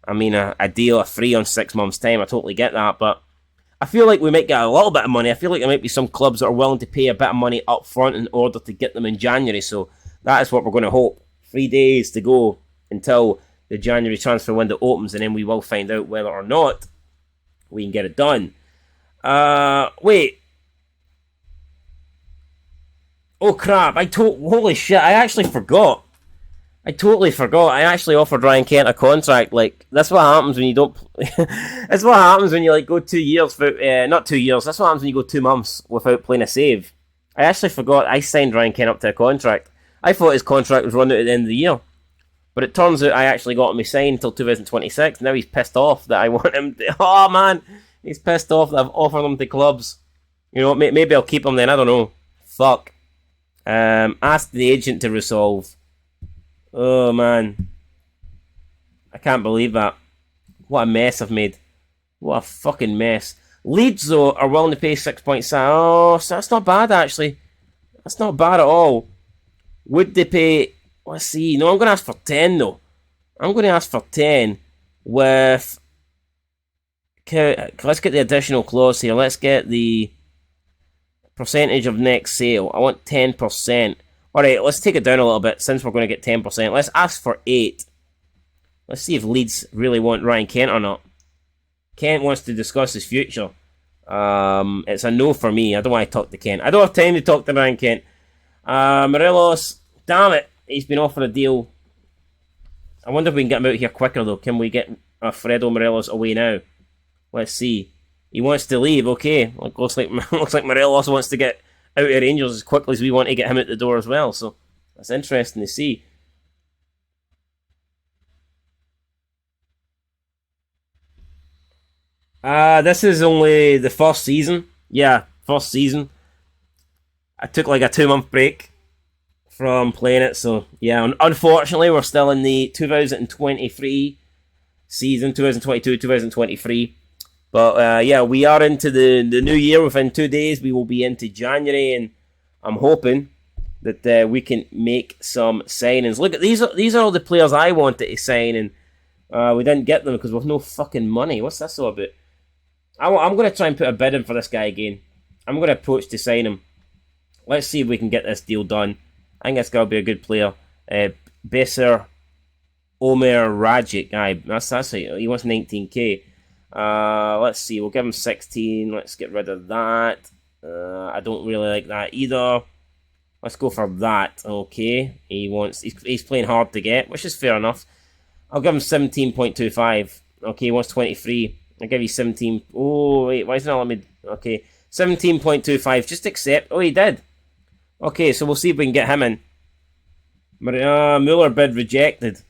a deal, a free on 6 months' time. I totally get that, but I feel like we might get a little bit of money. I feel like there might be some clubs that are willing to pay a bit of money up front in order to get them in January, so that is what we're going to hope. 3 days to go until the January transfer window opens, and then we will find out whether or not we can get it done. Wait. Oh crap, holy shit, I actually forgot. I totally forgot. I actually offered Ryan Kent a contract. Like, that's what happens when you don't. That's what happens when you like go 2 years without. Not 2 years. That's what happens when you go 2 months without playing a save. I actually forgot. I signed Ryan Kent up to a contract. I thought his contract was running out at the end of the year, but it turns out I actually got him signed until 2026. Now he's pissed off that I want him to. Oh man, he's pissed off that I've offered him to clubs. You know, maybe I'll keep him then. I don't know. Fuck. Ask the agent to resolve. Oh man, I can't believe that. What a mess I've made. What a fucking mess. Leeds though are willing to pay 6.7. Oh, so that's not bad actually. That's not bad at all. Would they pay? Let's see. No, I'm going to ask for 10 though. I'm going to ask for 10 with. Let's get the additional clause here. Let's get the percentage of next sale. I want 10%. Alright, let's take it down a little bit since we're going to get 10%. Let's ask for 8. Let's see if Leeds really want Ryan Kent or not. Kent wants to discuss his future. It's a no for me. I don't want to talk to Kent. I don't have time to talk to Ryan Kent. Morelos, damn it. He's been offered a deal. I wonder if we can get him out here quicker though. Can we get Fredo Morelos away now? Let's see. He wants to leave. Okay. Looks like Morelos wants to get out of Rangers as quickly as we want to get him out the door as well. So that's interesting to see. This is only the first season. Yeah, first season. I took like a 2-month break from playing it. So yeah, unfortunately we're still in the 2023 season, 2022, 2023. But yeah, we are into the new year. Within 2 days, we will be into January, and I'm hoping that we can make some signings. Look, these are all the players I wanted to sign, and we didn't get them because we've no fucking money. What's this all about? I'm going to try and put a bid in for this guy again. I'm going to approach to sign him. Let's see if we can get this deal done. I think this guy will be a good player. Besser Omer Rajic. That's it. He wants 19k. Let's see, we'll give him 16. Let's get rid of that. I don't really like that either. Let's go for that. Okay, he's playing hard to get, which is fair enough. I'll give him 17.25. Okay, he wants 23. I'll give you 17. Oh wait, why isn't it let me? Okay, 17.25. Just accept. Oh, he did. Okay, so we'll see if we can get him in. Muller bid rejected.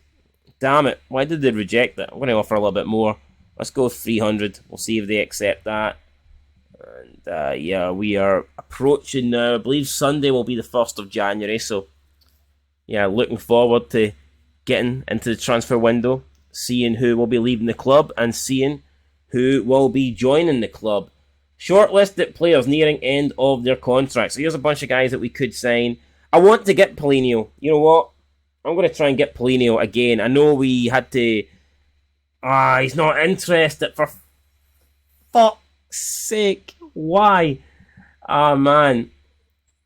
Damn it! Why did they reject it? I'm going to offer a little bit more. Let's go 300. We'll see if they accept that. And yeah, we are approaching now. I believe Sunday will be the 1st of January. So yeah, looking forward to getting into the transfer window, seeing who will be leaving the club and seeing who will be joining the club. Shortlisted players nearing end of their contracts. So here's a bunch of guys that we could sign. I want to get Paulinho. You know what? I'm going to try and get Paulinho again. I know we had to... he's not interested. For fuck's sake. Why? Man.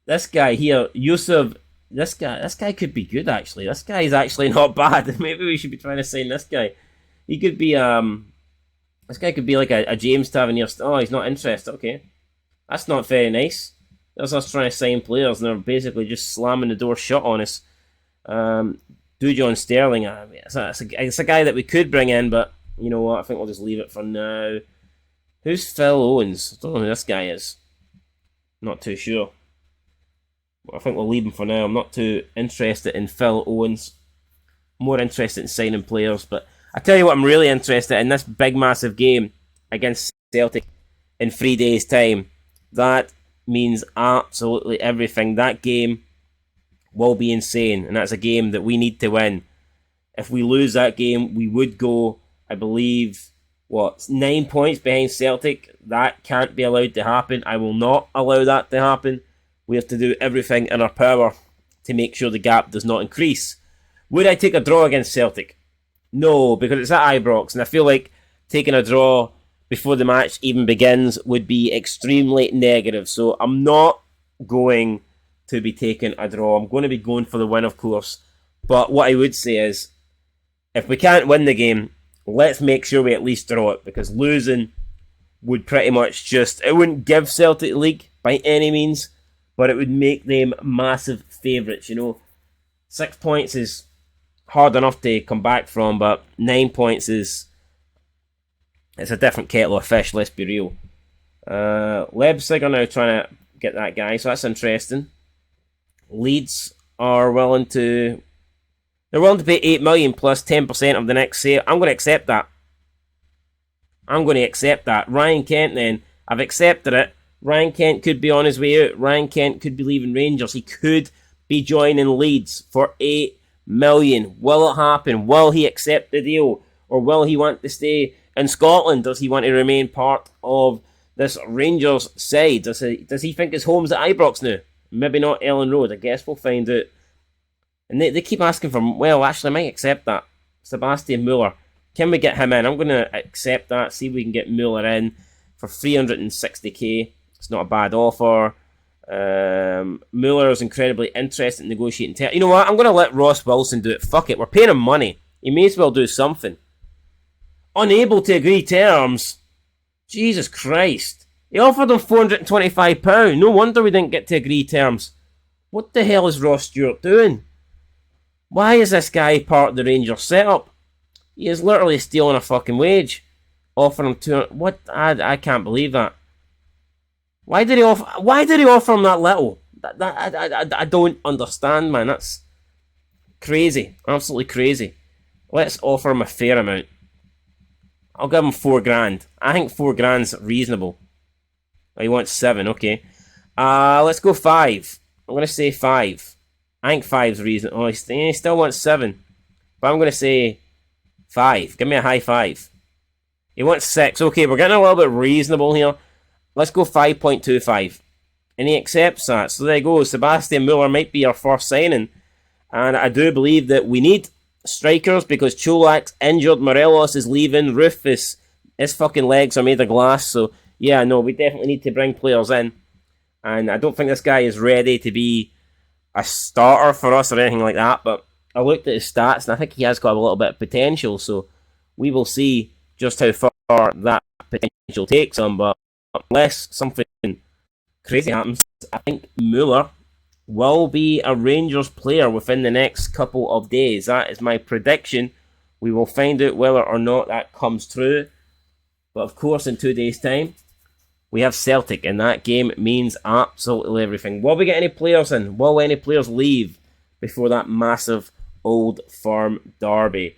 This guy here, Yusuf... This guy could be good, actually. This guy is actually not bad. Maybe we should be trying to sign this guy. He could be... This guy could be like a James Tavernier. Oh, he's not interested. Okay. That's not very nice. There's us trying to sign players, and they're basically just slamming the door shut on us. Dujon Sterling. It's a guy that we could bring in, but you know what? I think we'll just leave it for now. Who's Phil Owens? I don't know who this guy is. Not too sure. But I think we'll leave him for now. I'm not too interested in Phil Owens. More interested in signing players, but I tell you what, I'm really interested in this big, massive game against Celtic in 3 days' time. That means absolutely everything. That game will be insane, and that's a game that we need to win. If we lose that game, we would go, I believe, 9 points behind Celtic. That can't be allowed to happen. I will not allow that to happen. We have to do everything in our power to make sure the gap does not increase. Would I take a draw against Celtic? No, because it's at Ibrox, and I feel like taking a draw before the match even begins would be extremely negative. So I'm not going to be taking a draw. I'm going to be going for the win, of course. But what I would say is, if we can't win the game, let's make sure we at least draw it, because losing would pretty much it wouldn't give Celtic the league by any means, but it would make them massive favourites, you know. 6 points is hard enough to come back from, but 9 points it's a different kettle of fish, let's be real. Leipzig are now trying to get that guy, so that's interesting. Leeds are willing to pay 8 million plus 10% of the next sale. I'm going to accept that. Ryan Kent then, I've accepted it. Ryan Kent could be on his way out. Ryan Kent could be leaving Rangers. He could be joining Leeds for 8 million. Will it happen? Will he accept the deal? Or will he want to stay in Scotland? Does he want to remain part of this Rangers side? Does he think his home's at Ibrox now? Maybe not Ellen Road. I guess we'll find out. And they keep asking for... Well, actually, I might accept that. Sebastian Muller. Can we get him in? I'm going to accept that. See if we can get Muller in for 360k. It's not a bad offer. Muller is incredibly interested in negotiating. You know what? I'm going to let Ross Wilson do it. Fuck it. We're paying him money. He may as well do something. Unable to agree terms. Jesus Christ. He offered him £425. No wonder we didn't get to agree terms. What the hell is Ross Stewart doing? Why is this guy part of the Rangers setup? He is literally stealing a fucking wage. Offering him $200. What? I can't believe that. Why did he offer him that little? I don't understand, man. That's crazy. Absolutely crazy. Let's offer him a fair amount. I'll give him $4,000. I think $4,000's reasonable. Oh, he wants 7, okay. Let's go 5. I'm going to say 5. I think 5's reasonable. Oh, he still wants 7. But I'm going to say 5. Give me a high 5. He wants 6. Okay, we're getting a little bit reasonable here. Let's go 5.25. And he accepts that. So there you go. Sebastian Muller might be our first signing. And I do believe that we need strikers because Cholak's injured. Morelos is leaving. Rufus, his fucking legs are made of glass. So, yeah, no, we definitely need to bring players in. And I don't think this guy is ready to be a starter for us or anything like that. But I looked at his stats and I think he has got a little bit of potential. So we will see just how far that potential takes him. But unless something crazy happens, I think Muller will be a Rangers player within the next couple of days. That is my prediction. We will find out whether or not that comes true. But of course, in 2 days' time, we have Celtic, and that game means absolutely everything. Will we get any players in? Will any players leave before that massive Old Firm derby?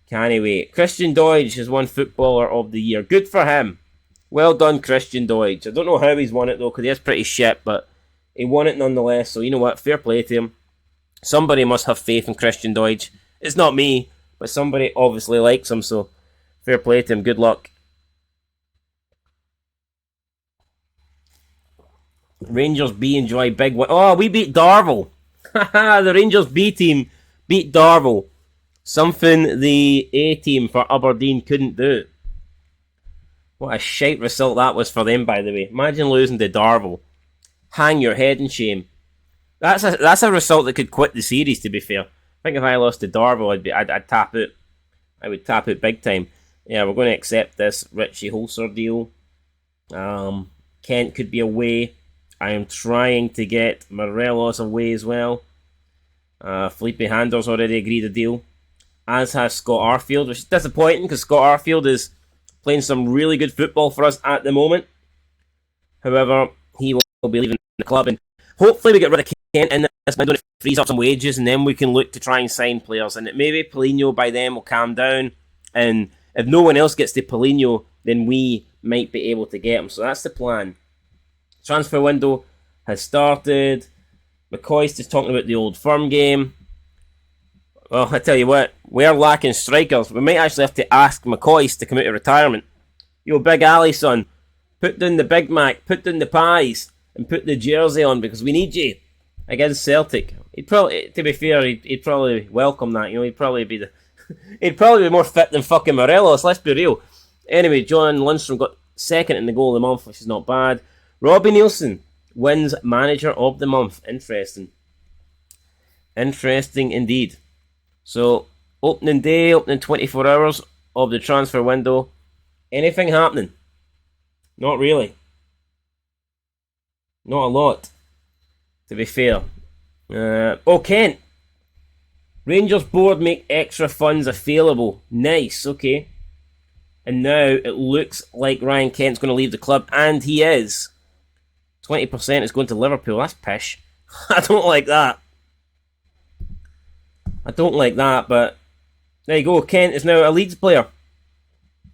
Can he wait? Christian Deutsch has won Footballer of the Year. Good for him. Well done, Christian Deutsch. I don't know how he's won it, though, because he is pretty shit, but he won it nonetheless. So, you know what? Fair play to him. Somebody must have faith in Christian Deutsch. It's not me, but somebody obviously likes him, so fair play to him. Good luck. Rangers B enjoy big win. Oh, we beat Darvel. The Rangers B team beat Darvel. Something the A team for Aberdeen couldn't do. What a shite result that was for them, by the way. Imagine losing to Darvel. Hang your head in shame. That's a result that could quit the series, to be fair. I think if I lost to Darvel, I'd tap out. I would tap out big time. Yeah, we're going to accept this Richie Holzer deal. Kent could be away. I am trying to get Morelos away as well. Felipe Handler's already agreed a deal. As has Scott Arfield, which is disappointing because Scott Arfield is playing some really good football for us at the moment. However, he will be leaving the club, and hopefully we get rid of Kent in this window and frees up some wages, and then we can look to try and sign players. And maybe Paulinho by then will calm down, and if no one else gets to Paulinho, then we might be able to get him. So that's the plan. Transfer window has started. McCoy's just talking about the Old Firm game. Well, I tell you what, we're lacking strikers. We might actually have to ask McCoy's to come out of retirement. Yo, Big Ali, son, put down the Big Mac, put down the pies, and put the jersey on because we need you against Celtic. He'd probably, to be fair, he'd probably welcome that. You know, he'd probably be he'd probably be more fit than fucking Morelos. Let's be real. Anyway, John Lundstrom got second in the goal of the month, which is not bad. Robbie Nielsen wins Manager of the Month. Interesting. Interesting indeed. So, opening day, opening 24 hours of the transfer window. Anything happening? Not really. Not a lot, to be fair. Kent. Rangers board make extra funds available. Nice, okay. And now it looks like Ryan Kent's going to leave the club, and he is. 20% is going to Liverpool. That's pish. I don't like that. I don't like that, but there you go. Kent is now a Leeds player.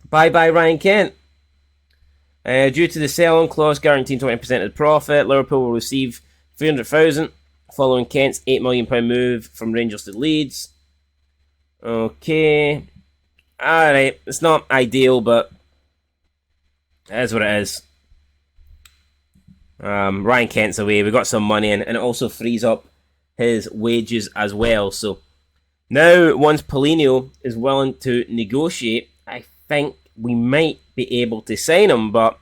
Bye-bye, Ryan Kent. Due to the sell-on clause guaranteeing 20% of the profit, Liverpool will receive $300,000 following Kent's £8 million move from Rangers to Leeds. Okay. Alright, it's not ideal, but it is what it is. Ryan Kent's away. We got some money in, and it also frees up his wages as well. So now, once Paulinho is willing to negotiate, I think we might be able to sign him. But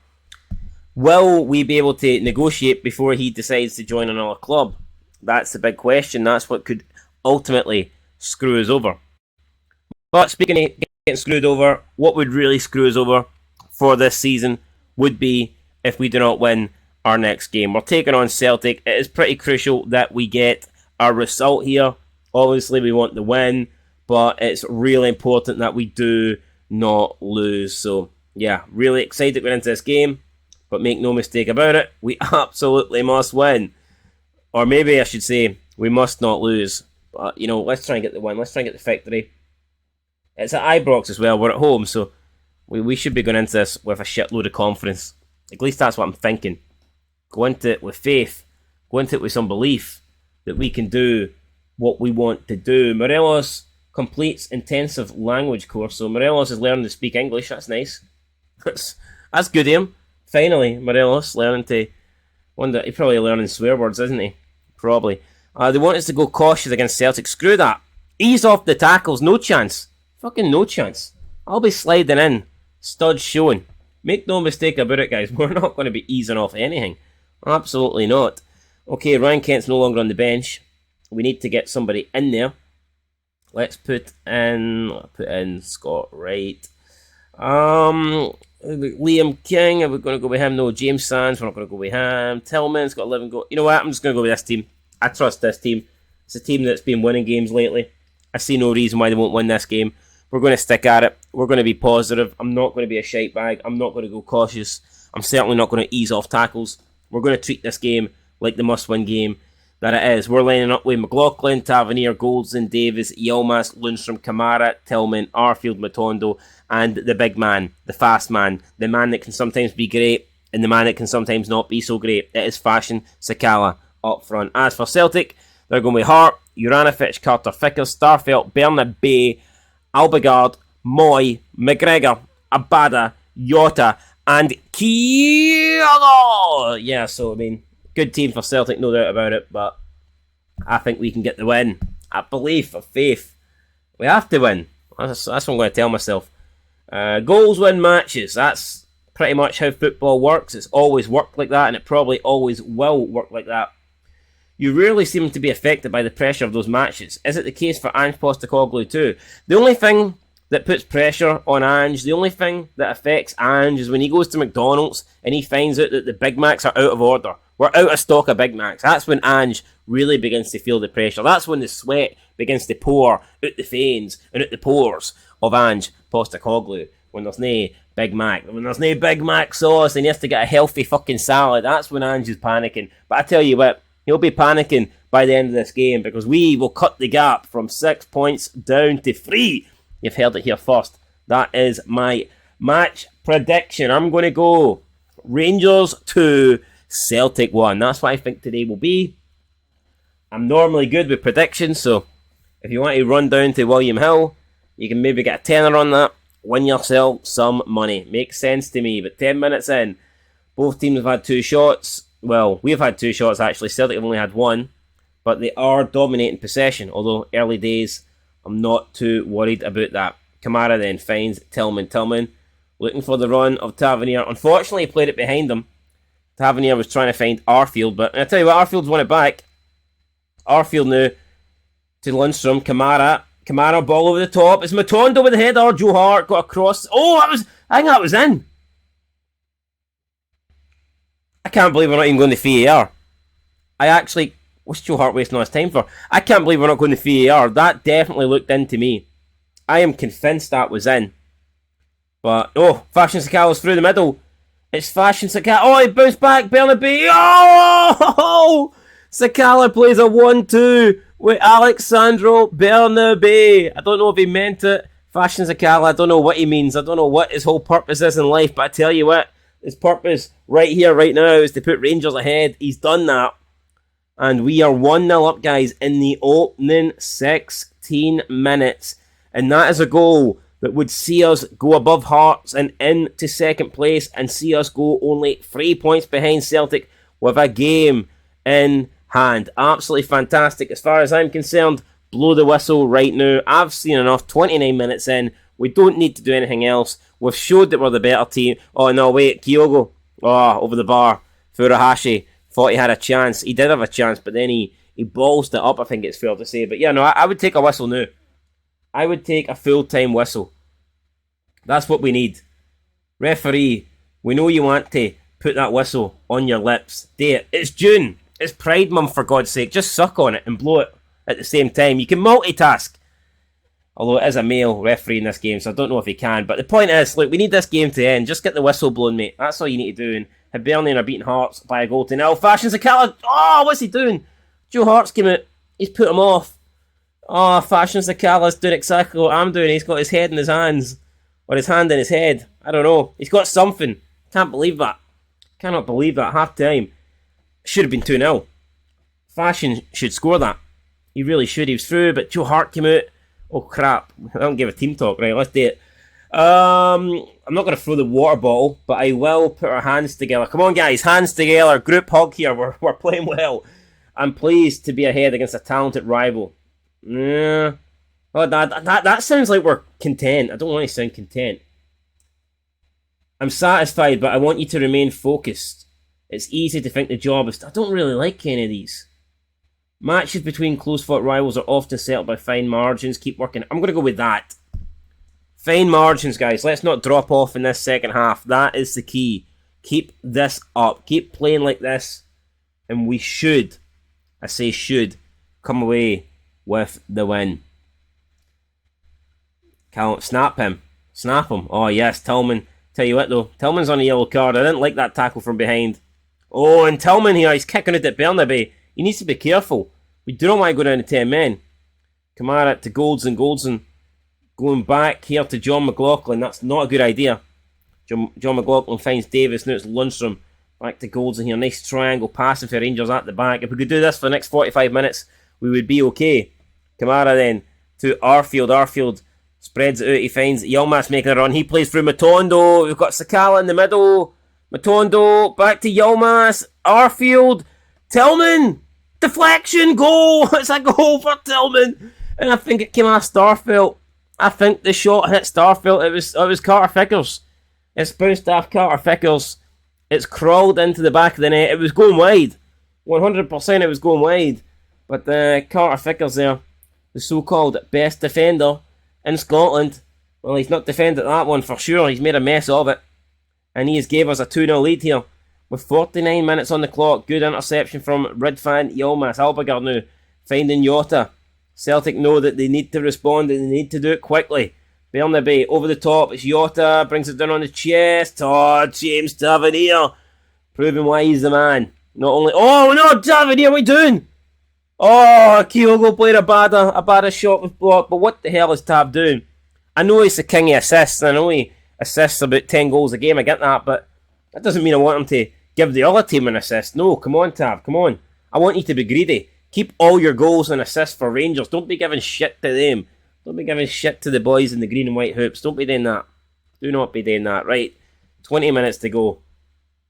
will we be able to negotiate before he decides to join another club? That's the big question. That's what could ultimately screw us over. But speaking of getting screwed over, what would really screw us over for this season would be if we do not win our next game. We're taking on Celtic. It is pretty crucial that we get a result here. Obviously, we want the win, but it's really important that we do not lose. So, yeah, really excited going into this game, but make no mistake about it, we absolutely must win. Or maybe I should say, we must not lose. But, you know, let's try and get the win. Let's try and get the victory. It's at Ibrox as well. We're at home, so we should be going into this with a shitload of confidence. At least that's what I'm thinking. Go into it with faith. Go into it with some belief that we can do what we want to do. Morelos completes intensive language course. So Morelos is learning to speak English. That's nice. That's good of him. Finally, Morelos learning to... Wonder, he's probably learning swear words, isn't he? Probably. They want us to go cautious against Celtic. Screw that. Ease off the tackles. No chance. Fucking no chance. I'll be sliding in. Studs showing. Make no mistake about it, guys. We're not going to be easing off anything. Absolutely not. Okay, Ryan Kent's no longer on the bench. We need to get somebody in there. Let's put in Scott Wright. Liam King, are we going to go with him? No, James Sands, we're not going to go with him. Tillman's got 11 goals. You know what? I'm just going to go with this team. I trust this team. It's a team that's been winning games lately. I see no reason why they won't win this game. We're going to stick at it. We're going to be positive. I'm not going to be a shite bag. I'm not going to go cautious. I'm certainly not going to ease off tackles. We're going to treat this game like the must-win game that it is. We're lining up with McLaughlin, Tavernier, Goldson, Davis, Yilmaz, Lundstrom, Kamara, Tillman, Arfield, Matondo, and the big man, the fast man, the man that can sometimes be great and the man that can sometimes not be so great. It is Fashion Sakala up front. As for Celtic, they're going with Hart, Uranovic, Carter Vickers, Starfelt, Bernabé, Albagard, Moy, McGregor, Abada, Jota, and Kyogo. Yeah, so I mean, good team for Celtic, no doubt about it, but I think we can get the win. I believe, of faith, we have to win. That's what I'm going to tell myself. Goals win matches. That's pretty much how football works. It's always worked like that, and it probably always will work like that. You rarely seem to be affected by the pressure of those matches. Is it the case for Ange Postecoglou too? The only thing that puts pressure on Ange, the only thing that affects Ange is when he goes to McDonald's and he finds out that the Big Macs are out of order. We're out of stock of Big Macs. That's when Ange really begins to feel the pressure. That's when the sweat begins to pour out the veins and out the pores of Ange Postecoglou. When there's no Big Mac. When there's no Big Mac sauce and he has to get a healthy fucking salad, that's when Ange is panicking. But I tell you what, he'll be panicking by the end of this game because we will cut the gap from 6 points down to 3. You've heard it here first. That is my match prediction. I'm going to go Rangers 2, Celtic 1. That's what I think today will be. I'm normally good with predictions, so if you want to run down to William Hill, you can maybe get a tenner on that. Win yourself some money. Makes sense to me. But 10 minutes in, both teams have had 2 shots. Well, we've had 2 shots actually. Celtic have only had 1. But they are dominating possession. Although early days, I'm not too worried about that. Kamara then finds Tillman. Tillman looking for the run of Tavernier. Unfortunately, he played it behind him. Tavernier was trying to find Arfield. But I tell you what, Arfield's won it back. Arfield now to Lundstrom. Kamara ball over the top. It's Matondo with the header. Joe Hart got a cross. Oh, I think that was in. I can't believe we're not even going to VAR. What's Joe Hart wasting all his time for? I can't believe we're not going to VAR. That definitely looked into me. I am convinced that was in. But, Fashion Sakala's through the middle. It's Fashion Sakala. Oh, he bounced back. Bernabé. Oh! Sakala plays a 1-2 with Alexandro Bernabé. I don't know if he meant it. Fashion Sakala, I don't know what he means. I don't know what his whole purpose is in life. But I tell you what, his purpose right here, right now, is to put Rangers ahead. He's done that. And we are 1-0 up, guys, in the opening 16 minutes. And that is a goal that would see us go above Hearts and into second place and see us go only 3 points behind Celtic with a game in hand. Absolutely fantastic. As far as I'm concerned, blow the whistle right now. I've seen enough. 29 minutes in. We don't need to do anything else. We've showed that we're the better team. Oh, no, wait. Kyogo. Oh, over the bar. Furuhashi thought he had a chance. He did have a chance, but then he ballsed it up, I think it's fair to say. But yeah, no, I would take a whistle now. I would take a full-time whistle. That's what we need. Referee, we know you want to put that whistle on your lips. Do it. It's June. It's Pride Month, for God's sake. Just suck on it and blow it at the same time. You can multitask. Although it is a male referee in this game, so I don't know if he can. But the point is, look, we need this game to end. Just get the whistle blown, mate. That's all you need to do. And Hibernian are beating Hearts by a goal to nil. Fashion Sakala. Oh, what's he doing? Joe Hart's came out. He's put him off. Oh, Fashion Sakala's doing exactly what I'm doing. He's got his head in his hands. Or his hand in his head. I don't know. He's got something. Can't believe that. Cannot believe that. Half time. Should have been 2-0. Fashion should score that. He really should. He was through, but Joe Hart came out. Oh, crap. I don't give a team talk. Right, let's do it. I'm not going to throw the water bottle, but I will put our hands together. Come on, guys. Hands together. Group hug here. We're playing well. I'm pleased to be ahead against a talented rival. Yeah. Oh, that sounds like we're content. I don't want to sound content. I'm satisfied, but I want you to remain focused. It's easy to think the job is... I don't really like any of these. Matches between close-fought rivals are often settled by fine margins. Keep working. I'm going to go with that. Fine margins, guys. Let's not drop off in this second half. That is the key. Keep this up. Keep playing like this. And we should I say should, come away with the win. Snap him. Snap him. Oh, yes, Tillman. Tell you what, though. Tillman's on a yellow card. I didn't like that tackle from behind. Oh, and Tillman here. He's kicking it at Bernabei. He needs to be careful. We do not want to go down to 10 men. Kamara to Goldson. Going back here to John McLaughlin. That's not a good idea. John McLaughlin finds Davis. Now it's Lundstrom. Back to Goldson here. Nice triangle passing for Rangers at the back. If we could do this for the next 45 minutes, we would be okay. Kamara then to Arfield. Arfield spreads it out. He finds Yilmaz making a run. He plays through Matondo. We've got Sakala in the middle. Matondo back to Yilmaz. Arfield. Tillman. Deflection. Goal. It's a goal for Tillman. And I think it came off Starfelt. I think the shot hit Starfelt. It was Carter Vickers. It's bounced off Carter Vickers. It's crawled into the back of the net. It was going wide. 100% it was going wide. But Carter Vickers there, the so-called best defender in Scotland. Well, he's not defended that one for sure. He's made a mess of it. And he has gave us a 2-0 lead here. With 49 minutes on the clock. Good interception from Ridvan Yilmaz. Alberger now finding Jota. Celtic know that they need to respond and they need to do it quickly. Bernabei over the top. It's Jota. Brings it down on the chest. Oh, James Tavernier. Proving why he's the man. Not only... Oh, no, Tavernier, what are you doing? Oh, Kyogo played a bad shot with block. But what the hell is Tab doing? I know he's the king of assists. I know he assists about 10 goals a game. I get that. But that doesn't mean I want him to give the other team an assist. No, come on, Tab. Come on. I want you to be greedy. Keep all your goals and assists for Rangers. Don't be giving shit to them. Don't be giving shit to the boys in the green and white hoops. Don't be doing that. Do not be doing that. Right, 20 minutes to go.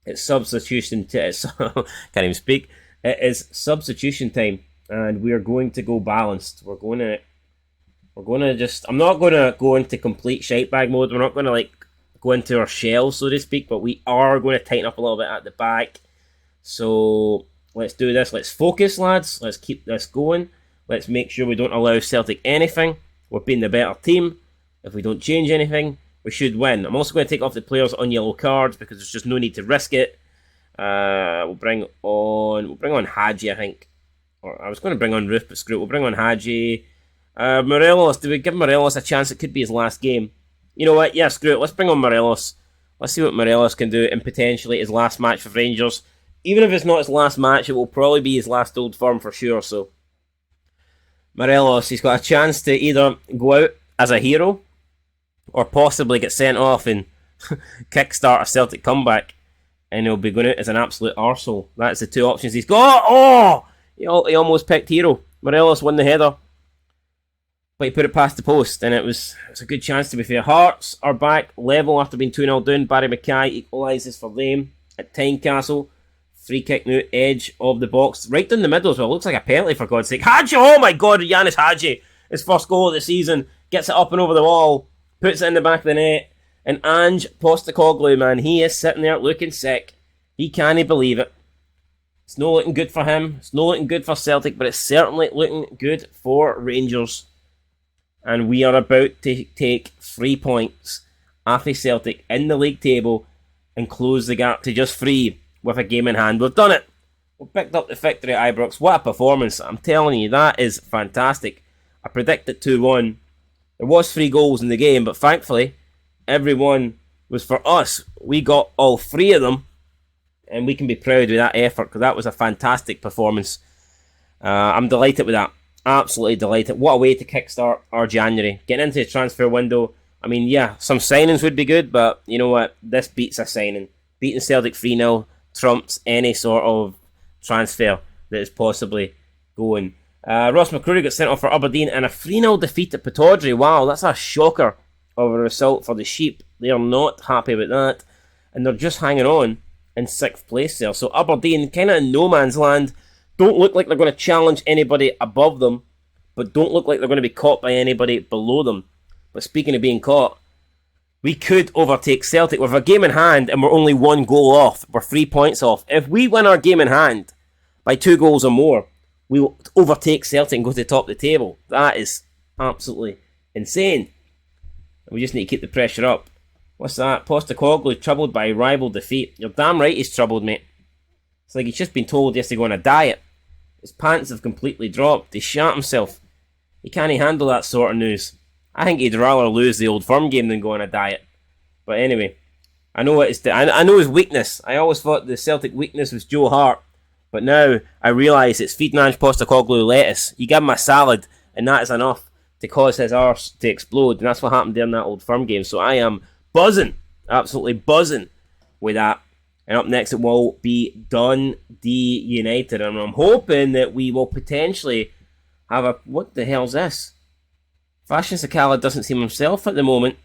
It's substitution time. Can't even speak. It is substitution time, and we are going to go balanced. We're going to just. I'm not going to go into complete shite bag mode. We're not going to go into our shell, so to speak. But we are going to tighten up a little bit at the back. So let's do this. Let's focus, lads. Let's keep this going. Let's make sure we don't allow Celtic anything. We're being the better team. If we don't change anything, we should win. I'm also going to take off the players on yellow cards because there's just no need to risk it. We'll bring on Hadji, I think. Or I was going to bring on Roof, but screw it. We'll bring on Hadji. Morelos, do we give Morelos a chance? It could be his last game. You know what? Yeah, screw it. Let's bring on Morelos. Let's see what Morelos can do in potentially his last match for Rangers. Even if it's not his last match, it will probably be his last Old Firm for sure. So Morelos, he's got a chance to either go out as a hero or possibly get sent off and kickstart a Celtic comeback, and he'll be going out as an absolute arsehole. That's the two options he's got. Oh! He almost picked hero. Morelos won the header, but he put it past the post, and it was a good chance to be fair. Hearts are back level after being 2-0 down. Barry Mackay equalises for them at Tynecastle. Free kick now, edge of the box. Right down the middle as well. Looks like a penalty, for God's sake. Hadji! Oh my God, Yanis Hadji. His first goal of the season. Gets it up and over the wall. Puts it in the back of the net. And Ange Postecoglou, man, he is sitting there looking sick. He can't believe it. It's not looking good for him. It's not looking good for Celtic, but it's certainly looking good for Rangers. And we are about to take 3 points off of Celtic in the league table and close the gap to just 3 with a game in hand. We've done it. We've picked up the victory at Ibrox. What a performance. I'm telling you, that is fantastic. I predicted 2-1. There was 3 goals in the game, but thankfully, everyone was for us. We got all 3 of them, and we can be proud of that effort because that was a fantastic performance. I'm delighted with that. Absolutely delighted. What a way to kickstart our January. Getting into the transfer window. I mean, yeah, some signings would be good, but you know what? This beats a signing. Beating Celtic 3-0 trumps any sort of transfer that is possibly going. Ross McCrory got sent off for Aberdeen and a 3-0 defeat at Pittodrie. Wow, that's a shocker of a result for the Sheep. They are not happy with that, and they're just hanging on in 6th place there. So Aberdeen, kind of in no man's land, don't look like they're going to challenge anybody above them, but don't look like they're going to be caught by anybody below them. But speaking of being caught, we could overtake Celtic with a game in hand, and we're only 1 goal off. We're 3 points off. If we win our game in hand by 2 goals or more, we will overtake Celtic and go to the top of the table. That is absolutely insane. We just need to keep the pressure up. What's that? Postecoglou troubled by rival defeat. You're damn right he's troubled, mate. It's like he's just been told he has to go on a diet. His pants have completely dropped. He shat himself. He can't handle that sort of news. I think he'd rather lose the Old Firm game than go on a diet. But anyway, I know I know his weakness. I always thought the Celtic weakness was Joe Hart. But now I realise it's feeding Ange Postecoglou lettuce. You give him a salad, and that is enough to cause his arse to explode. And that's what happened during that Old Firm game. So I am buzzing, absolutely buzzing with that. And up next it will be Dundee United. And I'm hoping that we will potentially have a... What the hell's this? Fashion Sakala doesn't seem himself at the moment.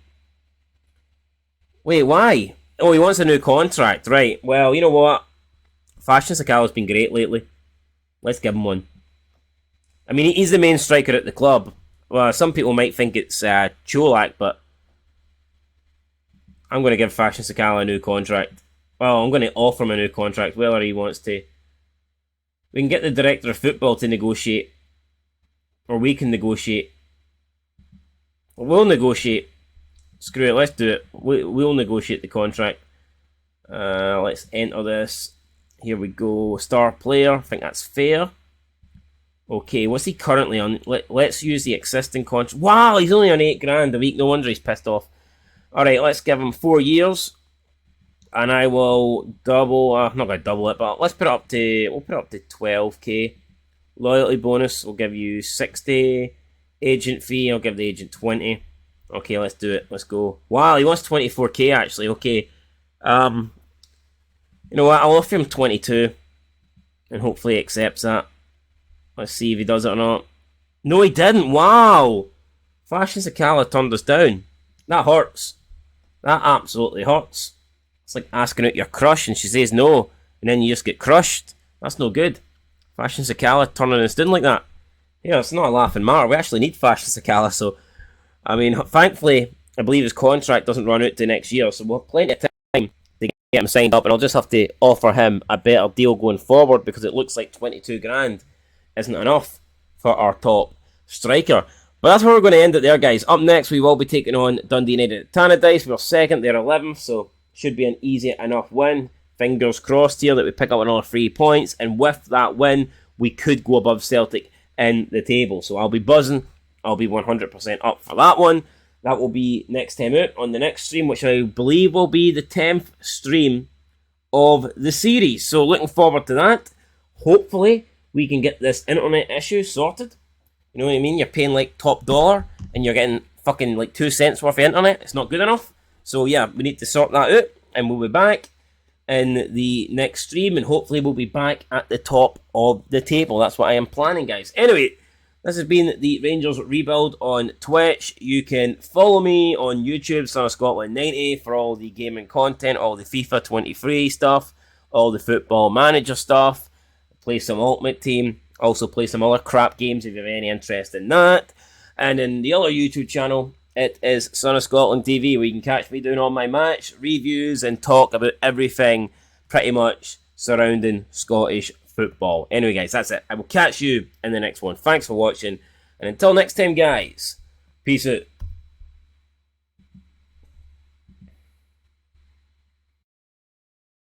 Wait, why? Oh, he wants a new contract. Right, well, you know what? Fashion Sakala's been great lately. Let's give him one. I mean, he's the main striker at the club. Well, some people might think it's Cholak, but I'm going to give Fashion Sakala a new contract. Well, I'm going to offer him a new contract, whether he wants to. We can get the director of football to negotiate. Or we can negotiate. We'll negotiate. Screw it, let's do it. We'll negotiate the contract. Let's enter this. Here we go. Star player. I think that's fair. Okay, what's he currently on? Let's use the existing contract. Wow, he's only on 8 grand a week. No wonder he's pissed off. Alright, let's give him 4 years. And I will double... I'm not going to double it, but let's put it up to... We'll put it up to 12k. Loyalty bonus, we'll give you 60. Agent fee, I'll give the agent 20. Okay, let's do it. Let's go. Wow, he wants 24k actually. Okay. You know what? I'll offer him 22. And hopefully he accepts that. Let's see if he does it or not. No, he didn't. Wow. Fashion Sakala turned us down. That hurts. That absolutely hurts. It's like asking out your crush and she says no. And then you just get crushed. That's no good. Fashion Sakala turning us down like that. Yeah, it's not a laughing matter. We actually need Fashion Sakala, so... I mean, thankfully, I believe his contract doesn't run out to next year, so we'll have plenty of time to get him signed up, and I'll just have to offer him a better deal going forward, because it looks like 22 grand isn't enough for our top striker. But that's where we're going to end it there, guys. Up next, we will be taking on Dundee United at Tannadice. We're second, they're 11th, so should be an easy enough win. Fingers crossed here that we pick up another 3 points, and with that win, we could go above Celtic in the table. So I'll be buzzing. I'll be 100% up for that one. That will be next time out on the next stream, which I believe will be the 10th stream of the series. So looking forward to that. Hopefully, we can get this internet issue sorted. You know what I mean? You're paying like top dollar and you're getting fucking like 2 cents worth of internet. It's not good enough. So yeah, we need to sort that out, and we'll be back in the next stream, and hopefully we'll be back at the top of the table. That's what I am planning, guys. Anyway, this has been the Rangers Rebuild on Twitch. You can follow me on YouTube, Son of Scotland 90, for all the gaming content, all the FIFA 23 stuff, all the Football Manager stuff. Play some Ultimate Team. Also play some other crap games if you have any interest in that. And in the other YouTube channel, it is Son of Scotland TV, where you can catch me doing all my match reviews and talk about everything pretty much surrounding Scottish football. Anyway, guys, that's it. I will catch you in the next one. Thanks for watching. And until next time, guys, peace out.